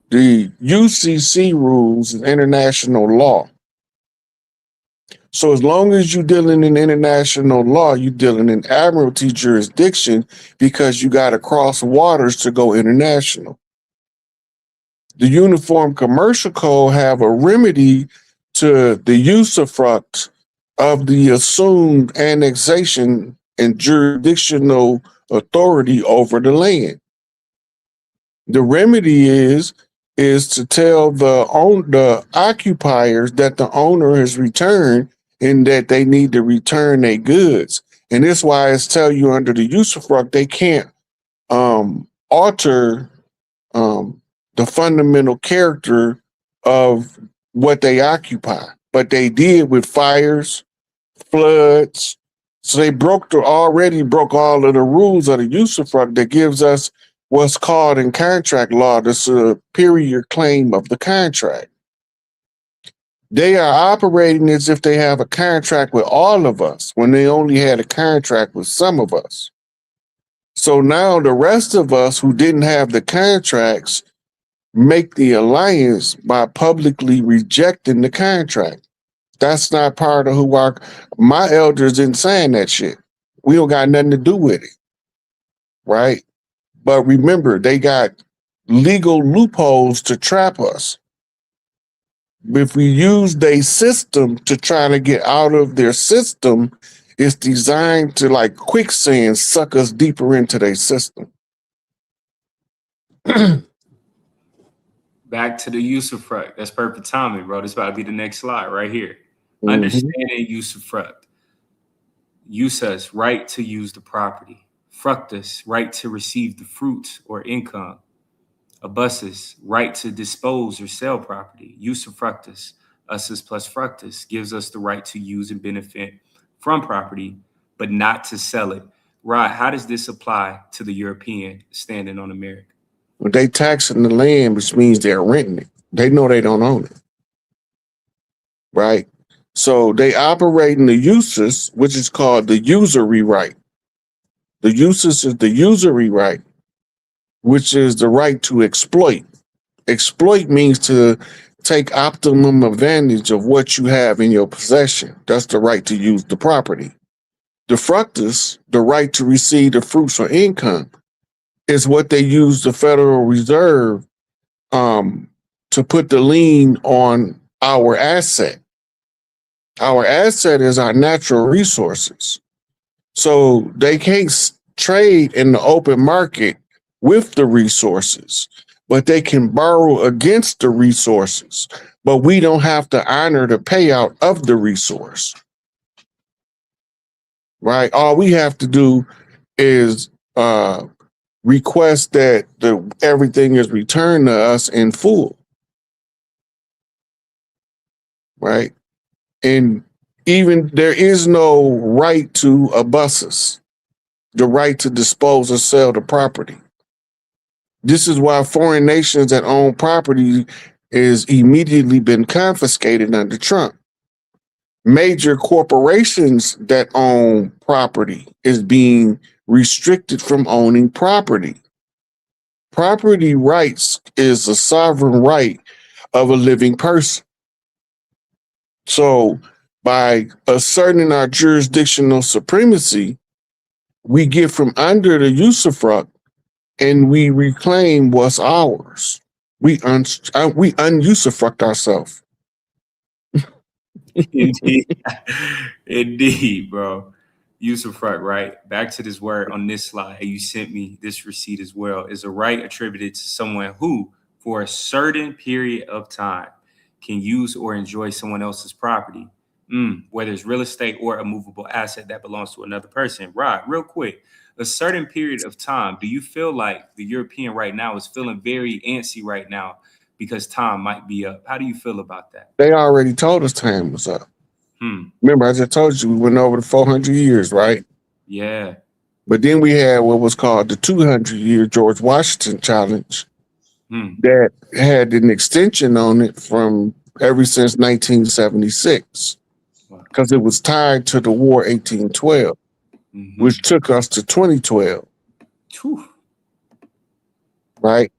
The UCC rules and international law So as long as you're dealing in international law, you're dealing in Admiralty jurisdiction because you got to cross waters to go international. The Uniform Commercial Code have a remedy to the usufruct of the assumed annexation and jurisdictional authority over the land. The remedy is to tell the occupiers that the owner has returned and that they need to return their goods. And this is why it's tell you under the usufruct they can't alter the fundamental character of what they occupy. But they did with fires, floods. So they already broke all of the rules of the usufruct that gives us what's called in contract law the superior claim of the contract. They are operating as if they have a contract with all of us when they only had a contract with some of us. So now the rest of us who didn't have the contracts make the alliance by publicly rejecting the contract. That's not part of who my elders didn't sign that shit. We don't got nothing to do with it. Right? But remember, they got legal loopholes to trap us. If we use their system to try to get out of their system, it's designed to, like quicksand, suck us deeper into their system. Back to the usufruct. That's perfect timing, bro. This about to be the next slide right here. Mhm. Understanding usufruct. Usus, right to use the property. Fructus, right to receive the fruits or income. Abussus, right to dispose or sell property. Usufructus, ussus plus fructus, gives us the right to use and benefit from property, but not to sell it. Rod, how does this apply to the European standing on America? Well, they taxing the land, which means they're renting it. They know they don't own it. Right? So they operate in the usus, which is called the usury right. The usus is the usury right, which is the right to exploit. Exploit means to take optimum advantage of what you have in your possession. That's the right to use the property. The fructus, the right to receive the fruits or income, is what they use the Federal Reserve to put the lien on our asset. Our asset is our natural resources. So they can't trade in the open market with the resources, but they can borrow against the resources. But we don't have to honor the payout of the resource. Right? All we have to do is request that everything is returned to us in full. Right? And even there is no right to abussus, the right to dispose or sell the property. This is why foreign nations that own property is immediately been confiscated under Trump. Major corporations that own property is being restricted from owning property. Property rights is a sovereign right of a living person. So by asserting our jurisdictional supremacy, we get from under the usufruct and we reclaim what's ours. We unusufruct ourselves. Indeed. Indeed, bro. Usufruct, right? Back to this word on this slide. You sent me this receipt as well. Is a right attributed to someone who, for a certain period of time, can use or enjoy someone else's property, whether it's real estate or a movable asset that belongs to another person. Right, real quick. A certain period of time, do you feel like the European right now is feeling very antsy right now because time might be up? How do you feel about that? They already told us time was up. Remember, I just told you we went over the 400 years, right? Yeah. But then we had what was called the 200-year George Washington challenge that had an extension on it from ever since 1976 because it was tied to the War 1812, which took us to 2012. Whew. Right?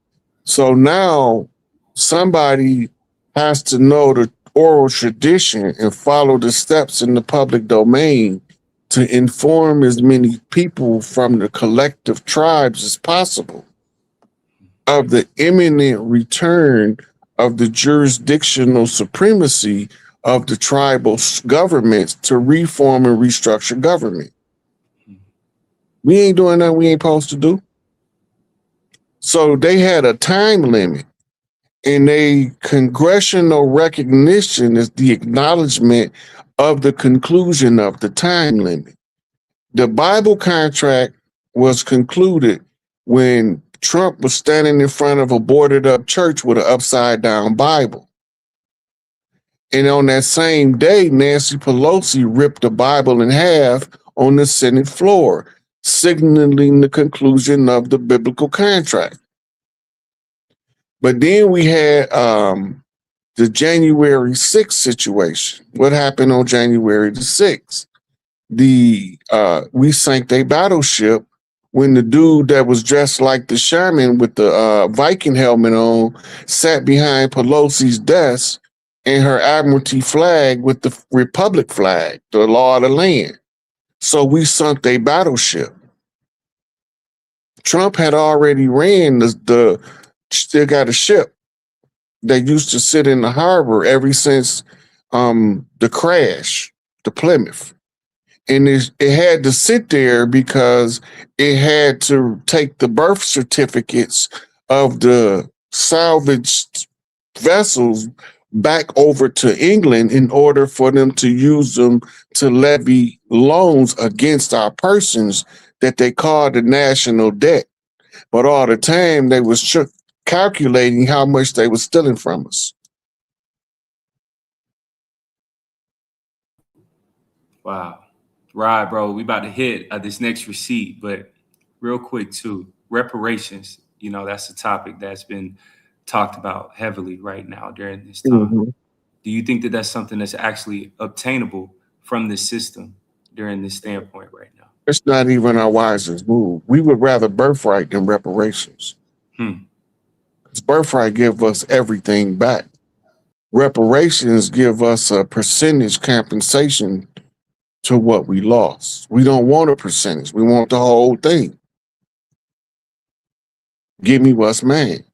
So now somebody has to know the oral tradition and follow the steps in the public domain to inform as many people from the collective tribes as possible of the imminent return of the jurisdictional supremacy of the tribal governments to reform and restructure government. We ain't doing nothing we ain't supposed to do. So they had a time limit, and a congressional recognition is the acknowledgement of the conclusion of the time limit. The Bible contract was concluded when Trump was standing in front of a boarded up church with an upside down Bible. And on that same day, Nancy Pelosi ripped the Bible in half on the Senate floor, signaling the conclusion of the biblical contract. But then we had the January 6th situation. What happened on January the 6th? We sank a battleship when the dude that was dressed like the shaman with the Viking helmet on sat behind Pelosi's desk and her Admiralty flag with the Republic flag, the law of the land. So we sunk a battleship. Trump had already ran still got a ship that used to sit in the harbor ever since the crash, the Plymouth. And it had to sit there because it had to take the birth certificates of the salvaged vessels back over to England in order for them to use them to levy loans against our persons that they called the national debt. But all the time they was calculating how much they were stealing from us. Wow. Right, bro. We about to hit this next receipt, but real quick too, reparations. You know, that's a topic that's been talked about heavily right now during this time. Mm-hmm. Do you think that that's something that's actually obtainable from this system during this standpoint right now? It's not even our wisest move. We would rather birthright than reparations. Because birthright give us everything back. Reparations give us a percentage compensation to what we lost. We don't want a percentage. We want the whole thing. Give me what's mine.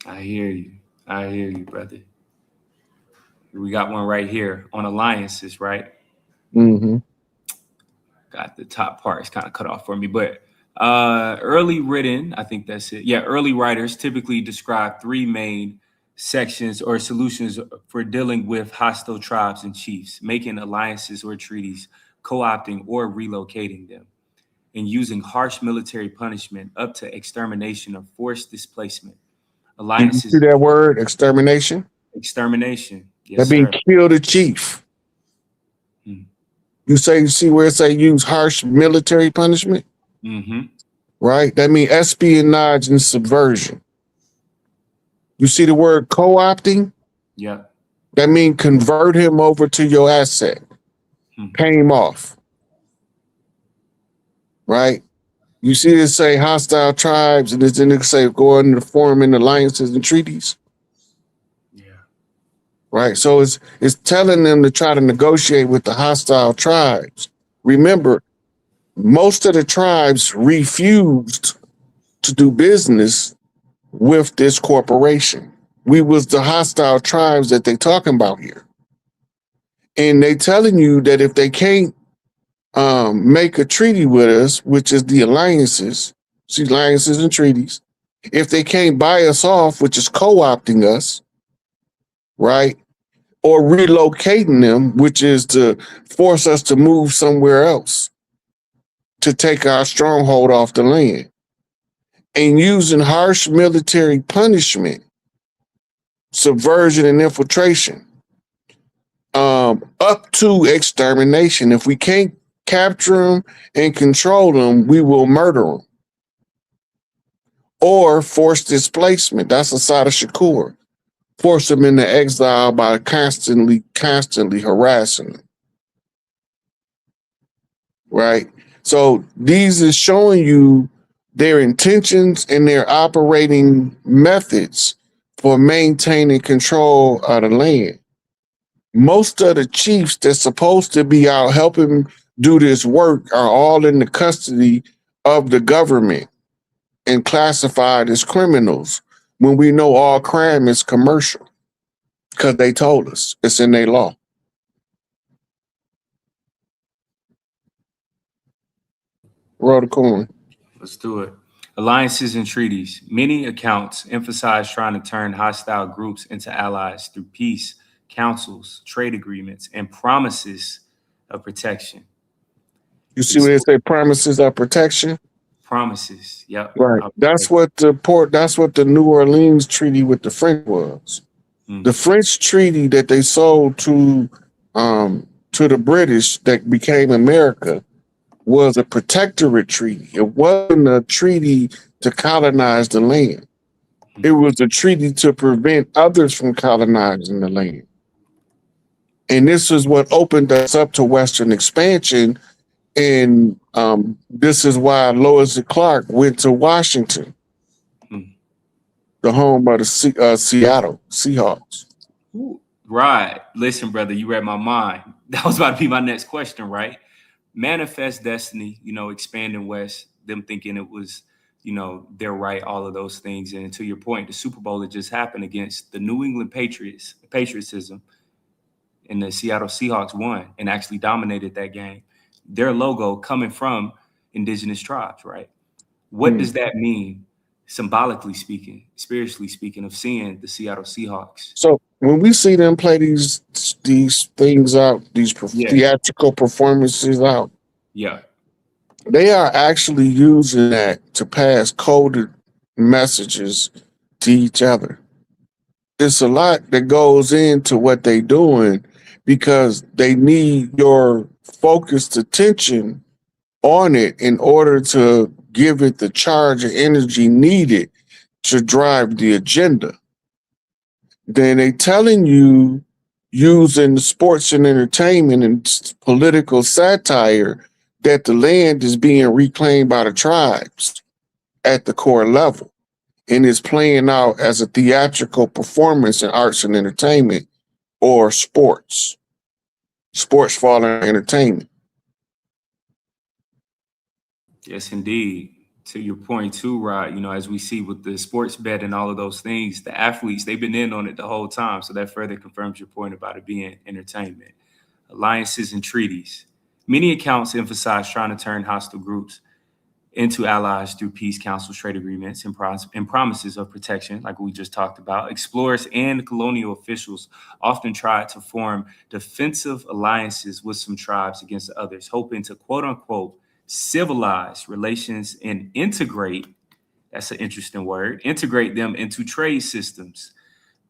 I hear you. I hear you, brother. We got one right here on alliances, right? Mm-hmm. Got the top part is kind of cut off for me, but early written, I think that's it. Yeah, early writers typically describe three main sections or solutions for dealing with hostile tribes and chiefs: making alliances or treaties, co-opting or relocating them, and using harsh military punishment up to extermination or forced displacement. Did you see Alliances, that word, extermination? extermination. Yes, That means sir. kill the chief. Mm. You see where it say use harsh military punishment? Mm-hmm. Right? That means espionage and subversion. You see the word co-opting? Yeah. That means convert him over to your asset. Pay him off. Right? You see it say hostile tribes, and then it say go into forming alliances and treaties. Yeah. Right? So it's telling them to try to negotiate with the hostile tribes. Remember, most of the tribes refused to do business with this corporation. We was the hostile tribes that they talking about here. And they telling you that if they can't make a treaty with us, which is the alliances, see alliances and treaties, if they can't buy us off, which is co-opting us, right? Or relocating them, which is to force us to move somewhere else to take our stronghold off the land. And using harsh military punishment, subversion and infiltration, up to extermination. If we can't capture them and control them, we will murder them. Or forced displacement. That's a side of Shakur. Force them into exile by constantly harassing them. Right? So these is showing you their intentions and their operating methods for maintaining control of the land. Most of the chiefs that's supposed to be out helping do this work are all in the custody of the government and classified as criminals when we know all crime is commercial because they told us it's in their law. Roll the coin. Let's do it. Alliances and treaties. Many accounts emphasize trying to turn hostile groups into allies through peace, councils, trade agreements, and promises of protection. You see what they say, promises of protection? Promises. Yep. Right. That's what the New Orleans Treaty with the French was. The French treaty that they sold to the British that became America was a protectorate treaty. It wasn't a treaty to colonize the land. It was a treaty to prevent others from colonizing the land. And this is what opened us up to Western expansion. And this is why Lois and Clark went to Washington, the home of the Seattle Seahawks. Right. Listen, brother, you read my mind. That was about to be my next question, right? Manifest destiny, expanding West, them thinking it was, their right, all of those things. And to your point, the Super Bowl that just happened against the New England patriotism, and the Seattle Seahawks won and actually dominated that game. Their logo coming from indigenous tribes, right? What does that mean, symbolically speaking, spiritually speaking, of seeing the Seattle Seahawks? So when we see them play these things out, these theatrical performances out, they are actually using that to pass coded messages to each other. It's a lot that goes into what they're doing because they need your focused attention on it in order to give it the charge and energy needed to drive the agenda. Then they telling you using sports and entertainment and political satire that the land is being reclaimed by the tribes at the core level and is playing out as a theatrical performance in arts and entertainment or sports. Sports fall under entertainment. Yes, indeed. To your point too, Rod, as we see with the sports bet and all of those things, the athletes, they've been in on it the whole time. So that further confirms your point about it being entertainment. Alliances and treaties. Many accounts emphasize trying to turn hostile groups into allies through peace, councils, trade agreements, and promises of protection, like we just talked about. Explorers and colonial officials often try to form defensive alliances with some tribes against others, hoping to, quote unquote, civilize relations and integrate, that's an interesting word, integrate them into trade systems.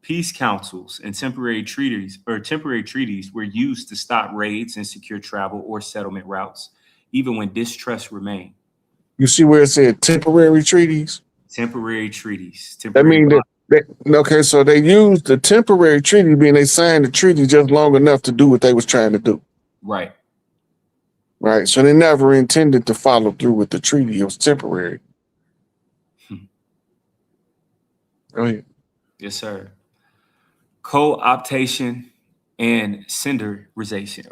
Peace councils and temporary treaties were used to stop raids and secure travel or settlement routes, even when distrust remained. You see where it said temporary treaties? Temporary treaties. Okay, so they used the temporary treaty, meaning they signed the treaty just long enough to do what they was trying to do. Right. Right. So they never intended to follow through with the treaty. It was temporary. Go ahead. Yes, sir. Co-optation and centralization.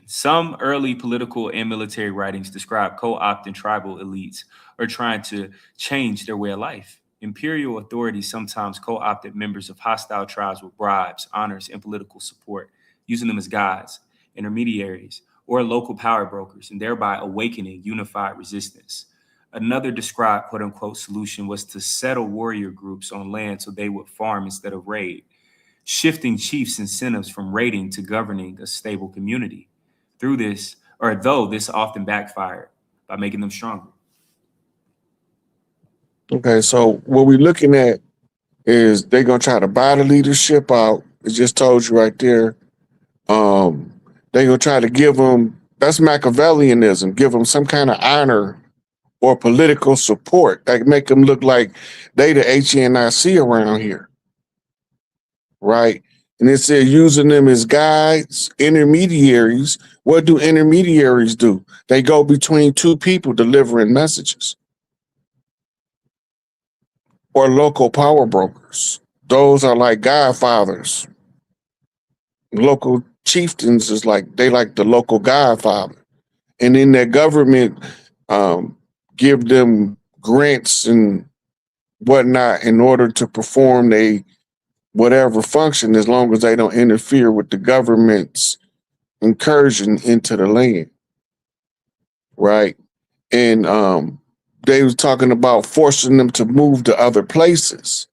Some early political and military writings describe co-opting tribal elites or trying to change their way of life. Imperial authorities sometimes co-opted members of hostile tribes with bribes, honors, and political support, using them as guides, intermediaries, or local power brokers, and thereby awakening unified resistance. Another described quote-unquote solution was to settle warrior groups on land so they would farm instead of raid, shifting chiefs' incentives from raiding to governing a stable community. Though this often backfired by making them stronger. Okay, so what we're looking at is they're going to try to buy the leadership out. It just told you right there. They're going to try to give them, that's Machiavellianism, give them some kind of honor or political support that make them look like they the HNIC around here, right? And it said using them as guides, intermediaries. What do intermediaries do? They go between two people delivering messages. or local power brokers. Those are like godfathers. Local chieftains is like they like the local godfather, and then their government give them grants and whatnot in order to perform a whatever function, as long as they don't interfere with the government's incursion into the land, right? And they was talking about forcing them to move to other places.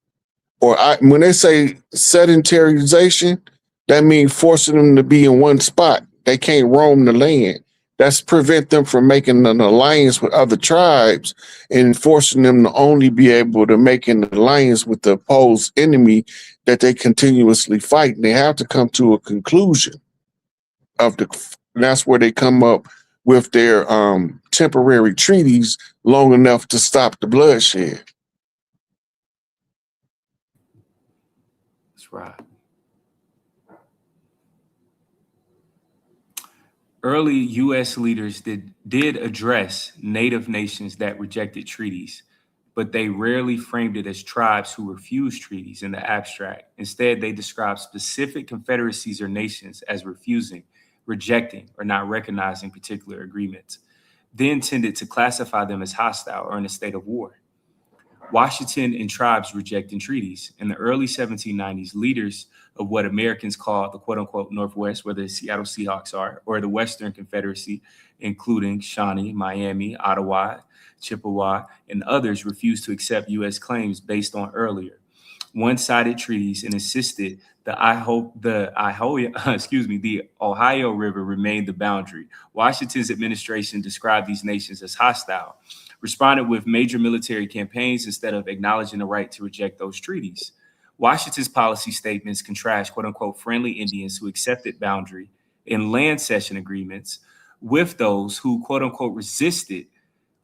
When they say sedentarization, that means forcing them to be in one spot. They can't roam the land. That's prevent them from making an alliance with other tribes and forcing them to only be able to make an alliance with the opposed enemy that they continuously fight. And they have to come to a conclusion of that's where they come up with their temporary treaties long enough to stop the bloodshed. That's right. Early U.S. leaders did address Native nations that rejected treaties, but they rarely framed it as tribes who refused treaties in the abstract. Instead, they described specific confederacies or nations as refusing, rejecting, or not recognizing particular agreements, then tended to classify them as hostile or in a state of war. Washington and tribes rejecting treaties. In the early 1790s, leaders of what Americans call the quote unquote Northwest, where the Seattle Seahawks are, or the Western Confederacy, including Shawnee, Miami, Ottawa, Chippewa, and others, refused to accept U.S. claims based on earlier one-sided treaties and insisted the Ohio River remained the boundary. Washington's administration described these nations as hostile, responded with major military campaigns instead of acknowledging the right to reject those treaties. Washington's policy statements contrast quote unquote friendly Indians who accepted boundary and land cession agreements with those who quote unquote resisted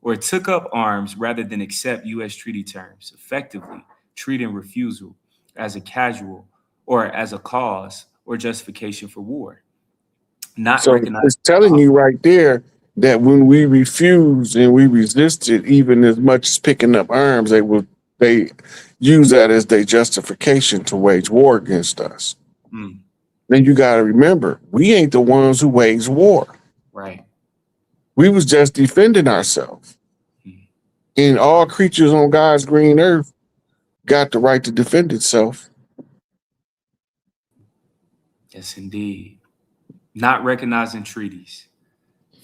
or took up arms rather than accept U.S. treaty terms, effectively treating refusal as a casual or as a cause or justification for war. Not So recognized. it's telling you right there that when we refused and we resisted, even as much as picking up arms, they use that as their justification to wage war against us. Mm, Then you got to remember, we ain't the ones who wage war. right. We was just defending ourselves. Mm, And all creatures on God's green earth got the right to defend itself. yes, indeed. Not recognizing treaties.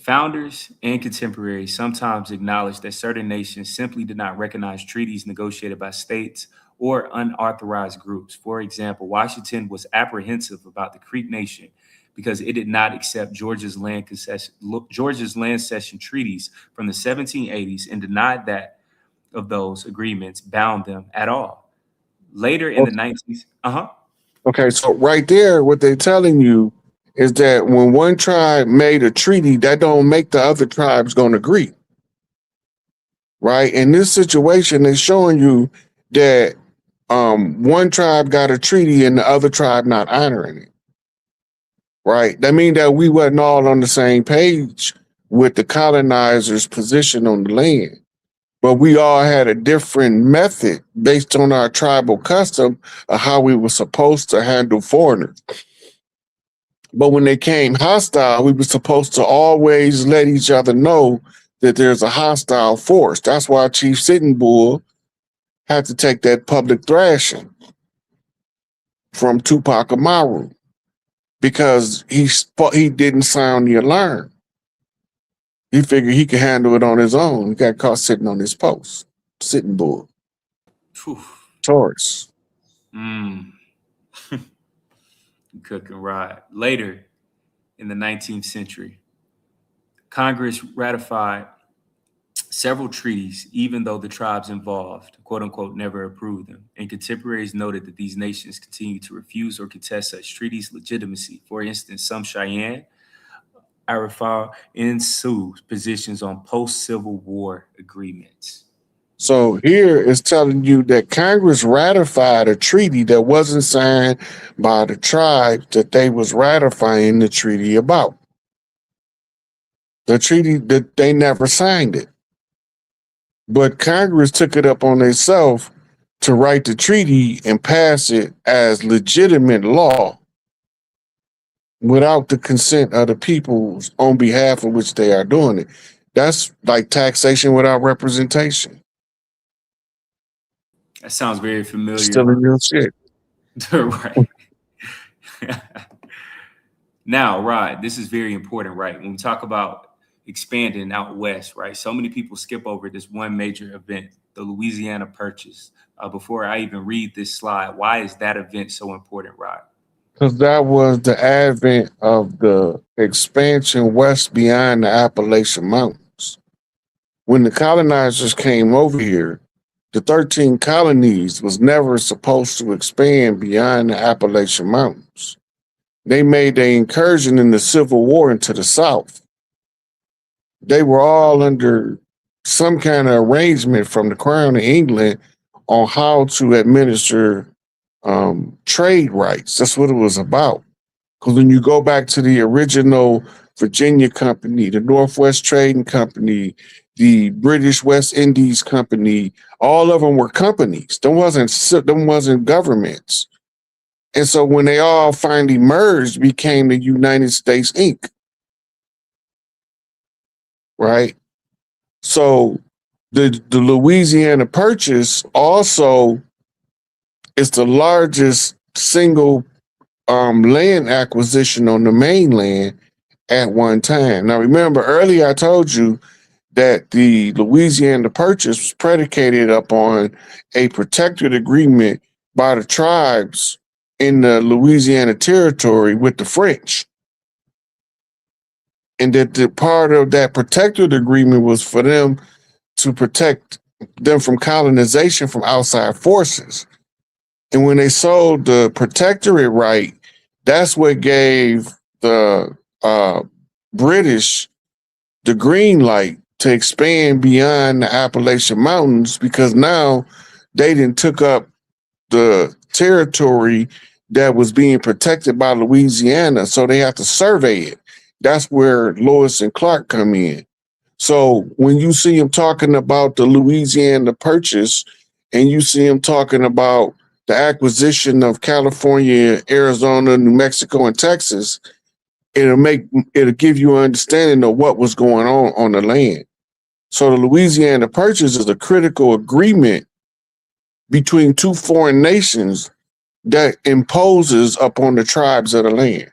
Founders and contemporaries sometimes acknowledge that certain nations simply did not recognize treaties negotiated by states or unauthorized groups. For example, Washington was apprehensive about the Creek Nation because it did not accept Georgia's land cession treaties from the 1780s and denied that of those agreements bound them at all. Later in the 19th, Okay, so right there, what they're telling you is that when one tribe made a treaty, that don't make the other tribes going to agree, right? In this situation, they're showing you that one tribe got a treaty and the other tribe not honoring it, right? That means that we wasn't all on the same page with the colonizers' position on the land, but we all had a different method based on our tribal custom of how we were supposed to handle foreigners. But when they came hostile, we were supposed to always let each other know that there's a hostile force. That's why Chief Sitting Bull had to take that public thrashing from Tupac Amaru because he didn't sound the alarm. He figured he could handle it on his own. He got caught sitting on his post. Sitting Bull. Phew. Taurus. Mm. Cook and ride. Later in the 19th century, Congress ratified several treaties, even though the tribes involved, quote unquote, never approved them. And contemporaries noted that these nations continued to refuse or contest such treaties' legitimacy. For instance, some Cheyenne, Arifal, and Sioux positions on post-Civil War agreements. So here is telling you that Congress ratified a treaty that wasn't signed by the tribe that they was ratifying the treaty about. The treaty that they never signed it. But Congress took it up on themselves to write the treaty and pass it as legitimate law without the consent of the people on behalf of which they are doing it. That's like taxation without representation. That sounds very familiar. Stealing your shit. Right. Now, Rod, this is very important, right? When we talk about expanding out west, right? So many people skip over this one major event, the Louisiana Purchase. Before I even read this slide, why is that event so important, Rod? Because that was the advent of the expansion west beyond the Appalachian Mountains. When the colonizers came over here, the 13 colonies was never supposed to expand beyond the Appalachian Mountains. They made their incursion in the Civil War into the South. They were all under some kind of arrangement from the Crown of England on how to administer trade rights. That's what it was about. Because when you go back to the original Virginia Company, the Northwest Trading Company, the British West Indies Company, all of them were companies. Them wasn't governments. And so when they all finally merged, became the United States Inc. Right? So the Louisiana Purchase also is the largest single land acquisition on the mainland at one time. Now, remember, earlier I told you that the Louisiana Purchase was predicated upon a protected agreement by the tribes in the Louisiana Territory with the French. And that the part of that protected agreement was for them to protect them from colonization from outside forces. And when they sold the protectorate right, that's what gave the British the green light to expand beyond the Appalachian Mountains, because now they didn't took up the territory that was being protected by Louisiana, so they have to survey it. That's where Lewis and Clark come in. So when you see him talking about the Louisiana Purchase and you see him talking about the acquisition of California, Arizona, New Mexico, and Texas, it'll give you an understanding of what was going on the land. So the Louisiana Purchase is a critical agreement between two foreign nations that imposes upon the tribes of the land.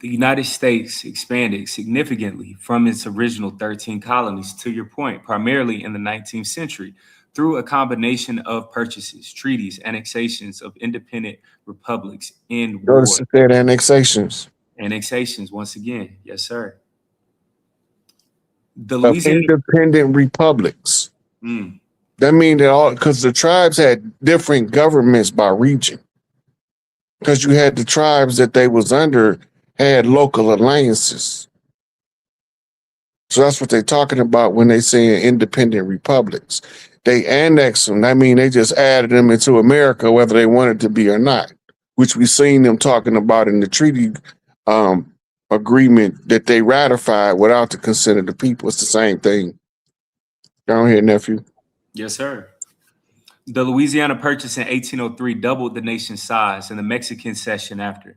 The United States expanded significantly from its original 13 colonies, to your point, primarily in the 19th century, through a combination of purchases, treaties, annexations of independent republics, and war. Notice that annexations. Annexations, once again. Yes, sir. The Of Louisiana. independent republics. Mm, That means that all, because the tribes had different governments by region. Because you had the tribes that they was under had local alliances. So that's what they're talking about when they say independent republics. They annexed them. I mean, they just added them into America, whether they wanted to be or not, which we've seen them talking about in the treaty agreement that they ratified without the consent of the people. It's the same thing. Go ahead, nephew. yes, sir. The Louisiana Purchase in 1803 doubled the nation's size in the Mexican cession after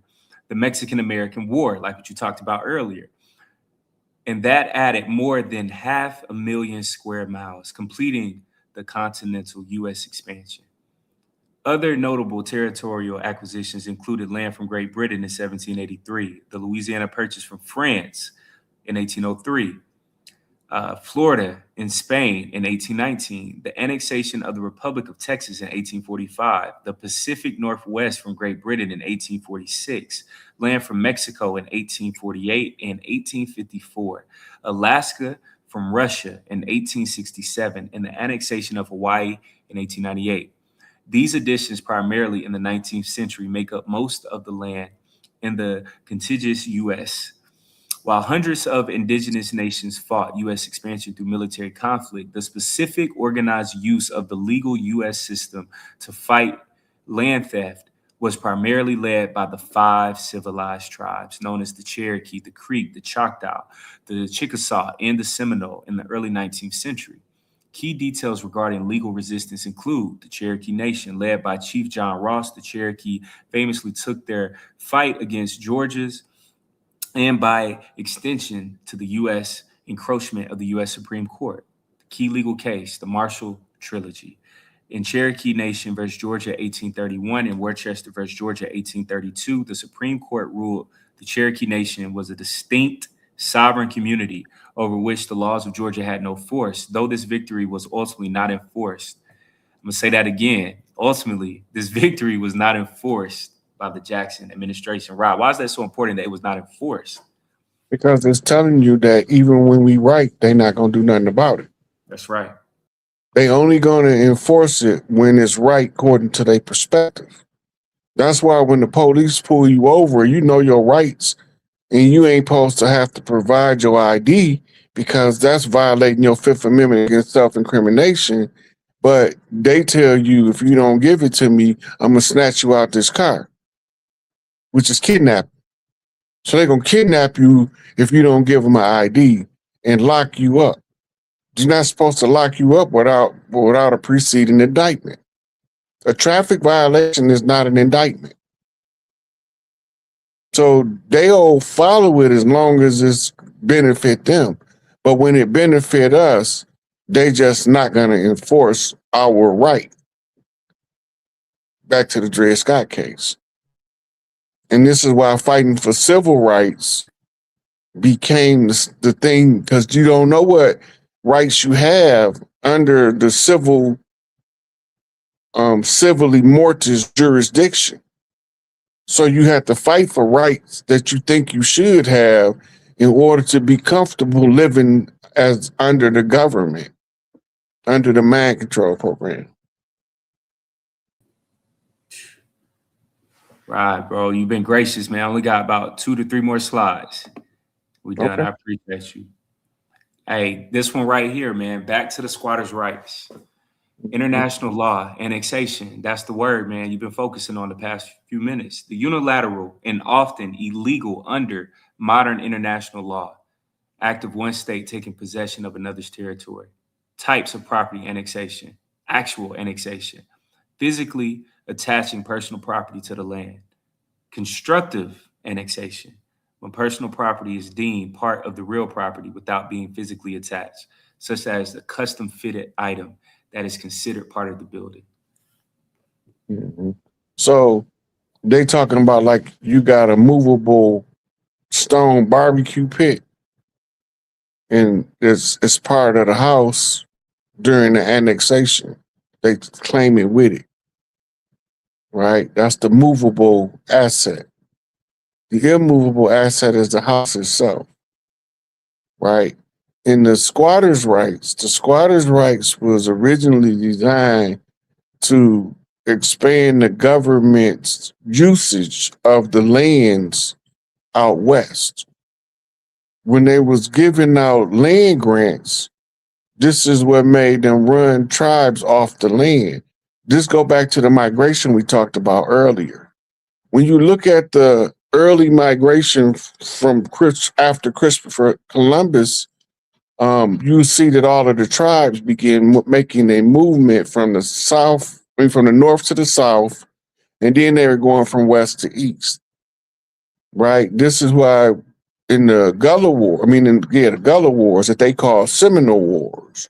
the Mexican-American War, like what you talked about earlier. And that added more than 500,000 square miles, completing the continental U.S. expansion. Other notable territorial acquisitions included land from Great Britain in 1783, the Louisiana Purchase from France in 1803, Florida and Spain in 1819, the annexation of the Republic of Texas in 1845, the Pacific Northwest from Great Britain in 1846, land from Mexico in 1848 and 1854, Alaska from Russia in 1867, and the annexation of Hawaii in 1898. These additions, primarily in the 19th century, make up most of the land in the contiguous U.S. While hundreds of indigenous nations fought U.S. expansion through military conflict, the specific organized use of the legal U.S. system to fight land theft was primarily led by the 5 civilized tribes known as the Cherokee, the Creek, the Choctaw, the Chickasaw, and the Seminole in the early 19th century. Key details regarding legal resistance include the Cherokee Nation, led by Chief John Ross. The Cherokee famously took their fight against Georgia's and by extension to the U.S. encroachment of the U.S. Supreme Court. The key legal case, the Marshall Trilogy. In Cherokee Nation versus Georgia 1831 and Worcester versus Georgia 1832, the Supreme Court ruled the Cherokee Nation was a distinct sovereign community over which the laws of Georgia had no force, though this victory was ultimately not enforced. I'm going to say that again. Ultimately, this victory was not enforced by the Jackson administration. Rob, why is that so important that it was not enforced? Because it's telling you that even when we write, they're not going to do nothing about it. That's right. They only going to enforce it when it's right according to their perspective. That's why when the police pull you over, you know your rights, and you ain't supposed to have to provide your ID because that's violating your Fifth Amendment against self-incrimination. But they tell you, if you don't give it to me, I'm going to snatch you out this car, which is kidnapping. So they're going to kidnap you if you don't give them an ID and lock you up. You're not supposed to lock you up without a preceding indictment. A traffic violation is not an indictment. So they'll follow it as long as it's benefit them. But when it benefit us, they just not going to enforce our right. Back to the Dred Scott case. And this is why fighting for civil rights became the thing, because you don't know what rights you have under the civilly mortis jurisdiction. So you have to fight for rights that you think you should have in order to be comfortable living as under the government, under the mind control program. Right, bro. You've been gracious, man. I only got about 2 to 3 more slides. We done. Okay. I appreciate you. Hey, this one right here, man. Back to the squatters' rights. International law, annexation. That's the word, man. You've been focusing on the past few minutes. The unilateral and often illegal under modern international law act of one state taking possession of another's territory. Types of property annexation, actual annexation, physically attaching personal property to the land. Constructive annexation, when personal property is deemed part of the real property without being physically attached, such as a custom fitted item that is considered part of the building. Mm-hmm. So they talking about like you got a movable stone barbecue pit and it's part of the house during the annexation. They claim it with it, right? That's the movable asset. The immovable asset is the house itself, right? In the squatters' rights was originally designed to expand the government's usage of the lands out west. When they was giving out land grants, this is what made them run tribes off the land. This go back to the migration we talked about earlier. When you look at the early migration from after Christopher Columbus, you see that all of the tribes began making a movement from the south, from the north to the south, and then they were going from west to east. Right? This is why in the Gullah War, the Gullah Wars that they call Seminole Wars,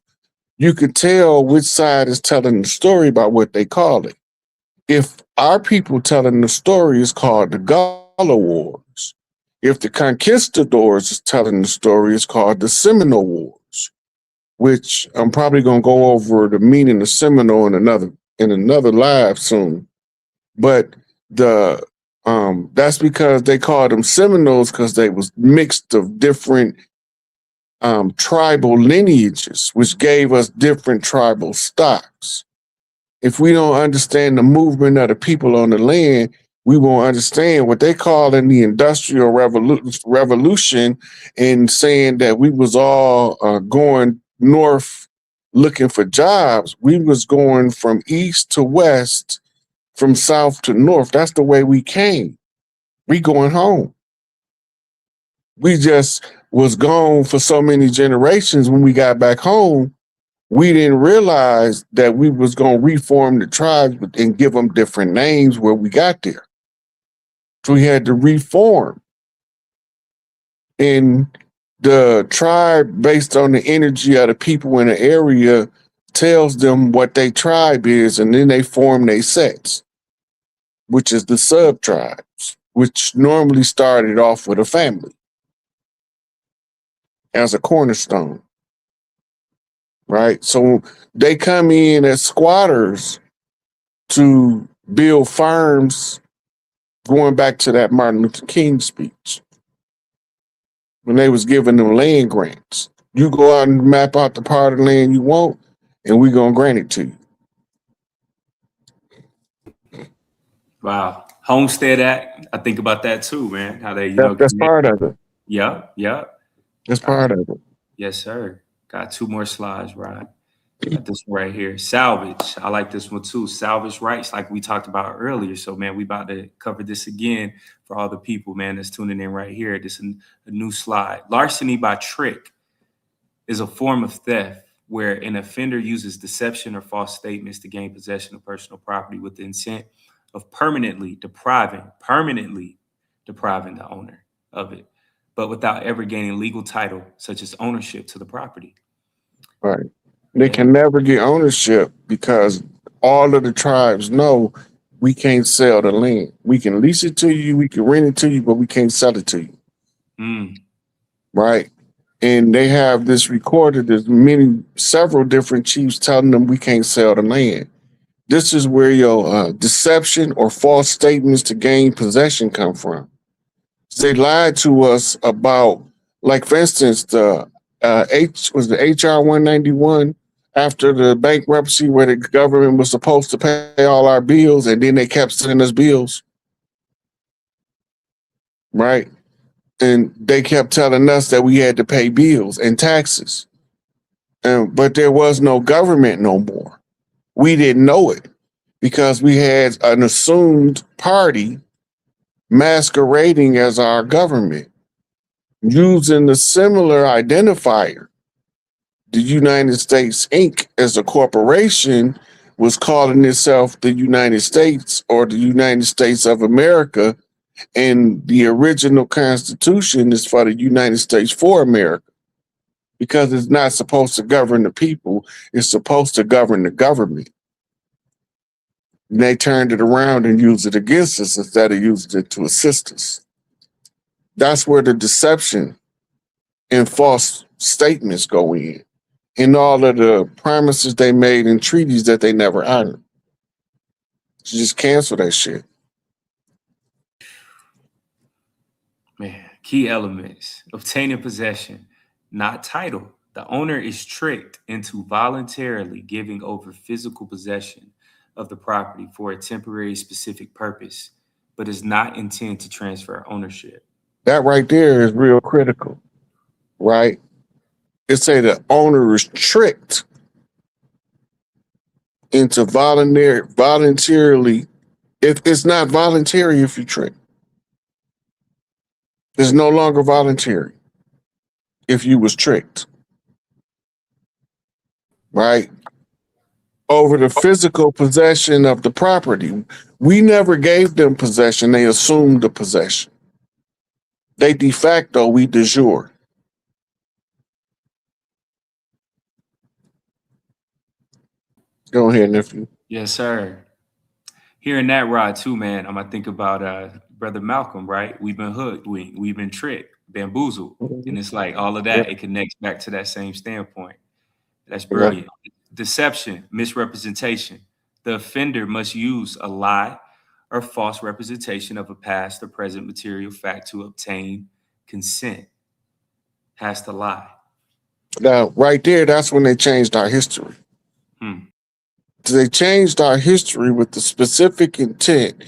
you could tell which side is telling the story by what they call it. If our people telling the story is called the Gullah Wars. If the conquistadors is telling the story, it's called the Seminole Wars, which I'm probably gonna go over the meaning of Seminole in another live soon. But that's because they called them Seminoles because they was mixed of different tribal lineages, which gave us different tribal stocks. If we don't understand the movement of the people on the land, we won't understand what they call in the Industrial Revolution and saying that we was all going north looking for jobs. We was going from east to west, from south to north. That's the way we came. We going home. We just was gone for so many generations. When we got back home, We didn't realize that we was going to reform the tribes and give them different names where we got there. So we had to reform. And the tribe, based on the energy of the people in the area, tells them what their tribe is, and then they form their sets, which is the sub-tribes, which normally started off with a family as a cornerstone, right? So they come in as squatters to build farms, going back to that Martin Luther King speech, when they was giving them land grants. You go out and map out the part of the land you want, and we're going to grant it to you. Wow. Homestead Act. I think about that too, man. How they, That's part of it. Yeah, yeah. That's part of it. Yes, sir. Got two more slides, Rod. Got this one right here. Salvage. I like this one too. Salvage rights, like we talked about earlier. So, man, we about to cover this again for all the people, man, that's tuning in right here. This is a new slide. Larceny by trick is a form of theft where an offender uses deception or false statements to gain possession of personal property with the intent of permanently depriving the owner of it, but without ever gaining legal title, such as ownership to the property. Right. They can never get ownership because all of the tribes know we can't sell the land. We can lease it to you, we can rent it to you, but we can't sell it to you. Right. And they have this recorded. There's several different chiefs telling them we can't sell the land. This is where your deception or false statements to gain possession come from. They lied to us about, like, for instance, the HR 191 after the bankruptcy, where the government was supposed to pay all our bills, and then they kept sending us bills, right? And they kept telling us that we had to pay bills and taxes, but there was no government no more. We didn't know it because we had an assumed party masquerading as our government, using the similar identifier. The United States Inc. as a corporation was calling itself the United States or the United States of America, and the original Constitution is for the United States for America, because it's not supposed to govern the people, it's supposed to govern the government. And they turned it around and used it against us instead of using it to assist us. That's where the deception and false statements go in, and all of the promises they made in treaties that they never honored. So just cancel that shit. Man, key elements: obtaining possession, not title. The owner is tricked into voluntarily giving over physical possession of the property for a temporary specific purpose, but does not intend to transfer ownership. That right there is real critical, right? It say the owner is tricked into voluntarily. If it's not voluntary, if you trick, it's no longer voluntary if you was tricked, right? Over the physical possession of the property. We never gave them possession. They assumed the possession. They de facto, we de jure. Go ahead, nephew. Yes, sir. Hearing that, Rod, too, man, I'm gonna think about Brother Malcolm, right? We've been hoodwinked, we've been tricked, bamboozled. And it's like all of that, it connects back to that same standpoint. That's brilliant. Deception, misrepresentation. The offender must use a lie or false representation of a past or present material fact to obtain consent. Has to lie. Now, right there, that's when they changed our history. They changed our history with the specific intent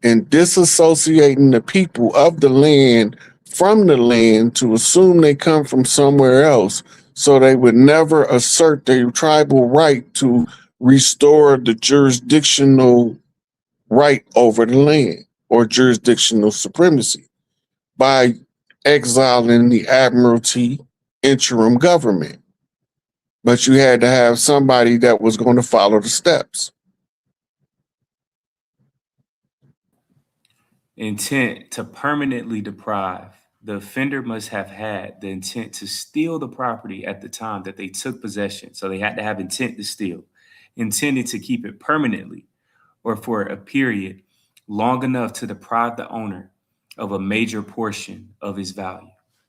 in disassociating the people of the land from the land to assume they come from somewhere else, so they would never assert their tribal right to restore the jurisdictional right over the land or jurisdictional supremacy by exiling the Admiralty interim government. but you had to have somebody that was going to follow the steps. Intent to permanently deprive. The offender must have had the intent to steal the property at the time that they took possession. So they had to have intent to steal, intended to keep it permanently or for a period long enough to deprive the owner of a major portion of his value.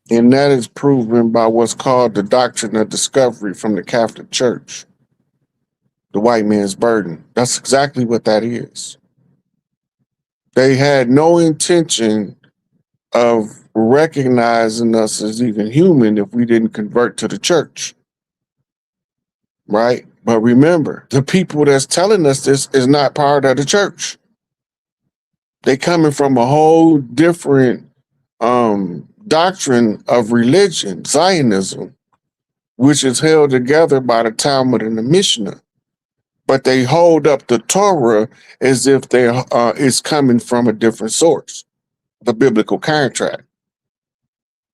And that is proven by what's called the doctrine of discovery from the Catholic Church, the white man's burden. That's exactly what that is. They had no intention of recognizing us as even human if we didn't convert to the church. Right? But remember, the people that's telling us this is not part of the church. They coming from a whole different doctrine of religion, Zionism, which is held together by the Talmud and the Mishnah. But they hold up the Torah as if it's coming from a different source, the biblical contract.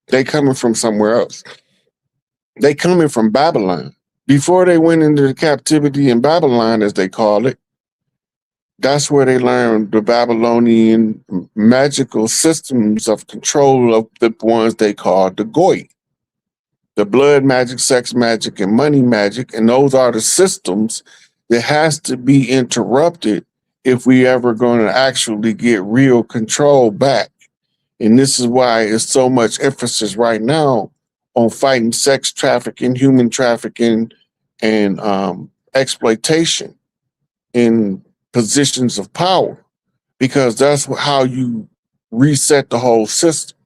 They coming from somewhere else. They coming from Babylon. Before they went into the captivity in Babylon, as they call it, that's where they learned the Babylonian magical systems of control of the ones they called the Goy. The blood magic, sex magic, and money magic. And those are the systems that has to be interrupted if we ever going to actually get real control back. And this is why it's so much emphasis right now on fighting sex trafficking, human trafficking, and exploitation in positions of power, because that's how you reset the whole system.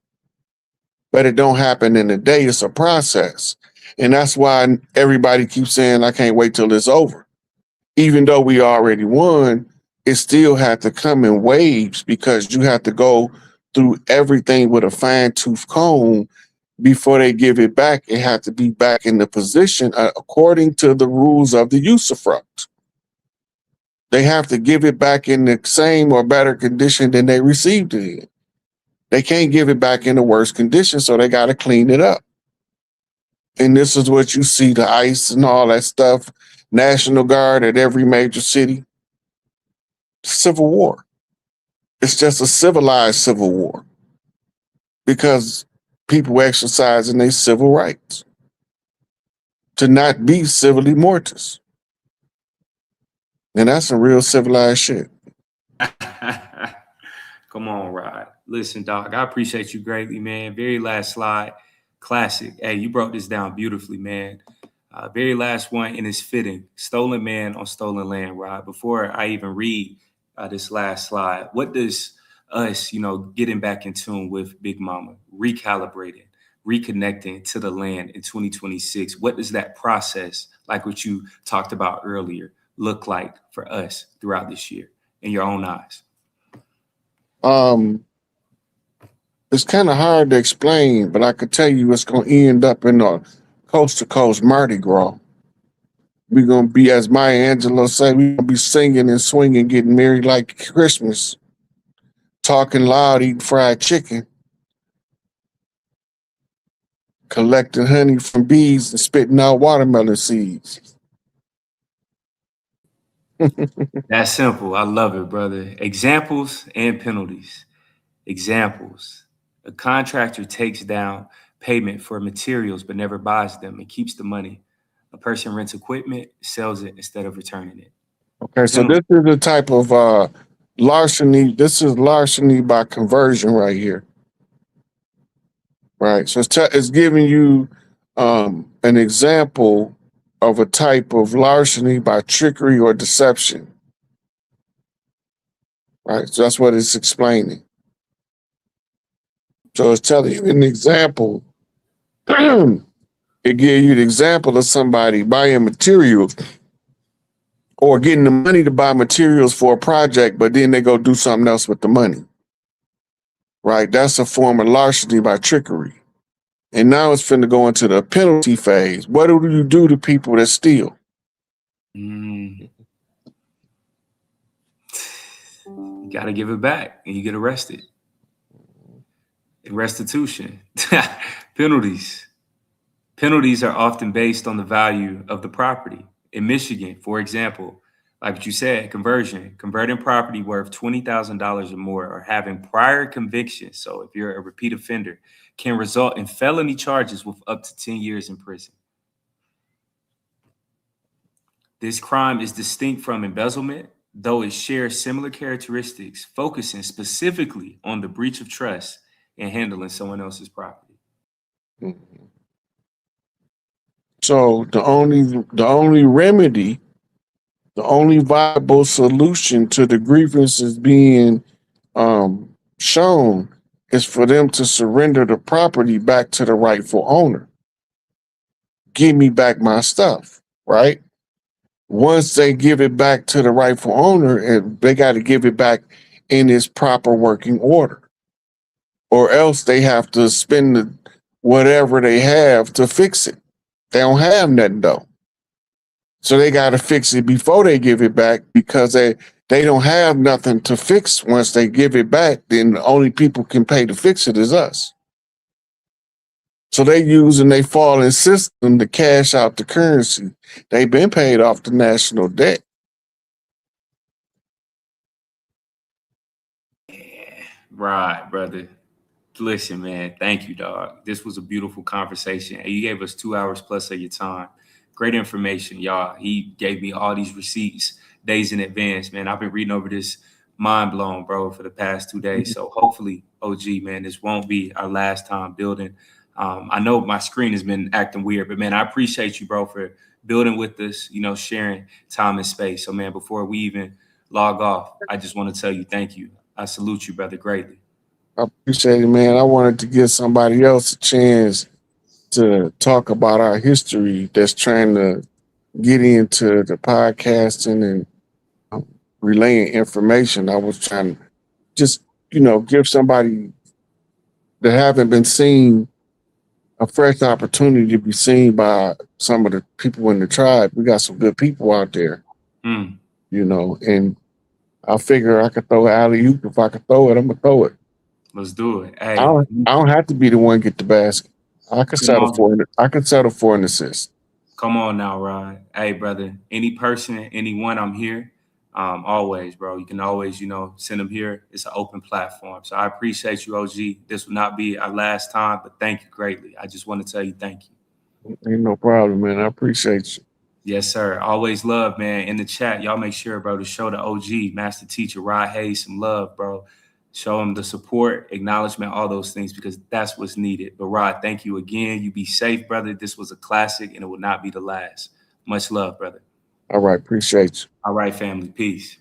But it don't happen in a day. It's a process. And that's why everybody keeps saying, I can't wait till it's over. Even though we already won, it still had to come in waves, because you have to go through everything with a fine-tooth comb before they give it back. It had to be back in the position according to the rules of the usufruct. They have to give it back in the same or better condition than they received it in. They can't give it back in the worst condition, so they got to clean it up. And this is what you see, the ICE and all that stuff, National Guard at every major city. Civil war. It's just a civilized civil war, because people exercising their civil rights to not be civilly mortis. And that's some real civilized shit. Come on, Rod. Listen, dog, I appreciate you greatly, man. Very last slide, classic. Hey, you broke this down beautifully, man. Very last one, and it's fitting. Stolen man on stolen land, Rod. Before I even read this last slide, what does us, getting back in tune with Big Mama, recalibrating, reconnecting to the land in 2026, what does that process, like what you talked about earlier, look like for us throughout this year in your own eyes? It's kind of hard to explain, but I could tell you it's going to end up in a coast to coast Mardi Gras. We're going to be, as Maya Angelou said, we're going to be singing and swinging, getting married like Christmas, talking loud, eating fried chicken, collecting honey from bees and spitting out watermelon seeds. That's simple. I love it, brother. Examples and penalties. Examples. A contractor takes down payment for materials but never buys them and keeps the money. A person rents equipment, sells it instead of returning it. Okay, so this is the type of larceny. This is larceny by conversion right here. Right. So it's giving you an example of a type of larceny by trickery or deception. Right. So that's what it's explaining. So it's telling you an example. It gives you the example of somebody buying materials or getting the money to buy materials for a project, but then they go do something else with the money. Right. That's a form of larceny by trickery. And now it's finna go into the penalty phase. What do you do to people that steal? You got to give it back and you get arrested. And restitution. Penalties. Penalties are often based on the value of the property. In Michigan, for example, like what you said, converting property worth $20,000 or more, or having prior convictions, so if you're a repeat offender, can result in felony charges with up to 10 years in prison. This crime is distinct from embezzlement, though it shares similar characteristics, focusing specifically on the breach of trust and handling someone else's property. Mhm. So the only remedy, the only viable solution to the grievances being shown is for them to surrender the property back to the rightful owner. Give me back my stuff, right? Once they give it back to the rightful owner, they got to give it back in its proper working order, or else they have to spend whatever they have to fix it. They don't have nothing though. So they got to fix it before they give it back, because they don't have nothing to fix. Once they give it back, then the only people can pay to fix it is us. So they using their falling system to cash out the currency. They've been paid off the national debt. Yeah, right, brother. Listen, man, thank you, dog. This was a beautiful conversation. And you gave us 2 hours plus of your time. Great information, y'all. He gave me all these receipts days in advance, man. I've been reading over this, mind blown, bro, for the past 2 days. So hopefully, OG, man, this won't be our last time building. I know my screen has been acting weird, but man, I appreciate you, bro, for building with us, sharing time and space. So, man, before we even log off, I just want to tell you thank you. I salute you, brother, greatly. I appreciate it, man. I wanted to give somebody else a chance to talk about our history that's trying to get into the podcasting and relaying information. I was trying to just, give somebody that haven't been seen a fresh opportunity to be seen by some of the people in the tribe. We got some good people out there, Mm, and I figure I could throw alley oop. If I could throw it, I'm gonna throw it. let's do it. I Hey, don't, I don't have to be the one get the basket. I could come settle on. for it. I could settle for an assist. Come on now, Rod. Hey, brother. Any person, anyone, I'm here. Always, bro. You can always, send them here. It's an open platform. So I appreciate you, OG. This will not be our last time, but thank you greatly. I just want to tell you thank you. Ain't no problem, man. I appreciate you. Yes, sir. Always love, man. In the chat, y'all make sure, bro, to show the OG, Master Teacher Rod Hayes, some love, bro. Show him the support, acknowledgement, all those things, because that's what's needed. But Rod, thank you again. You be safe, brother. This was a classic, and it will not be the last. Much love, brother. All right, appreciate you. All right, family. Peace.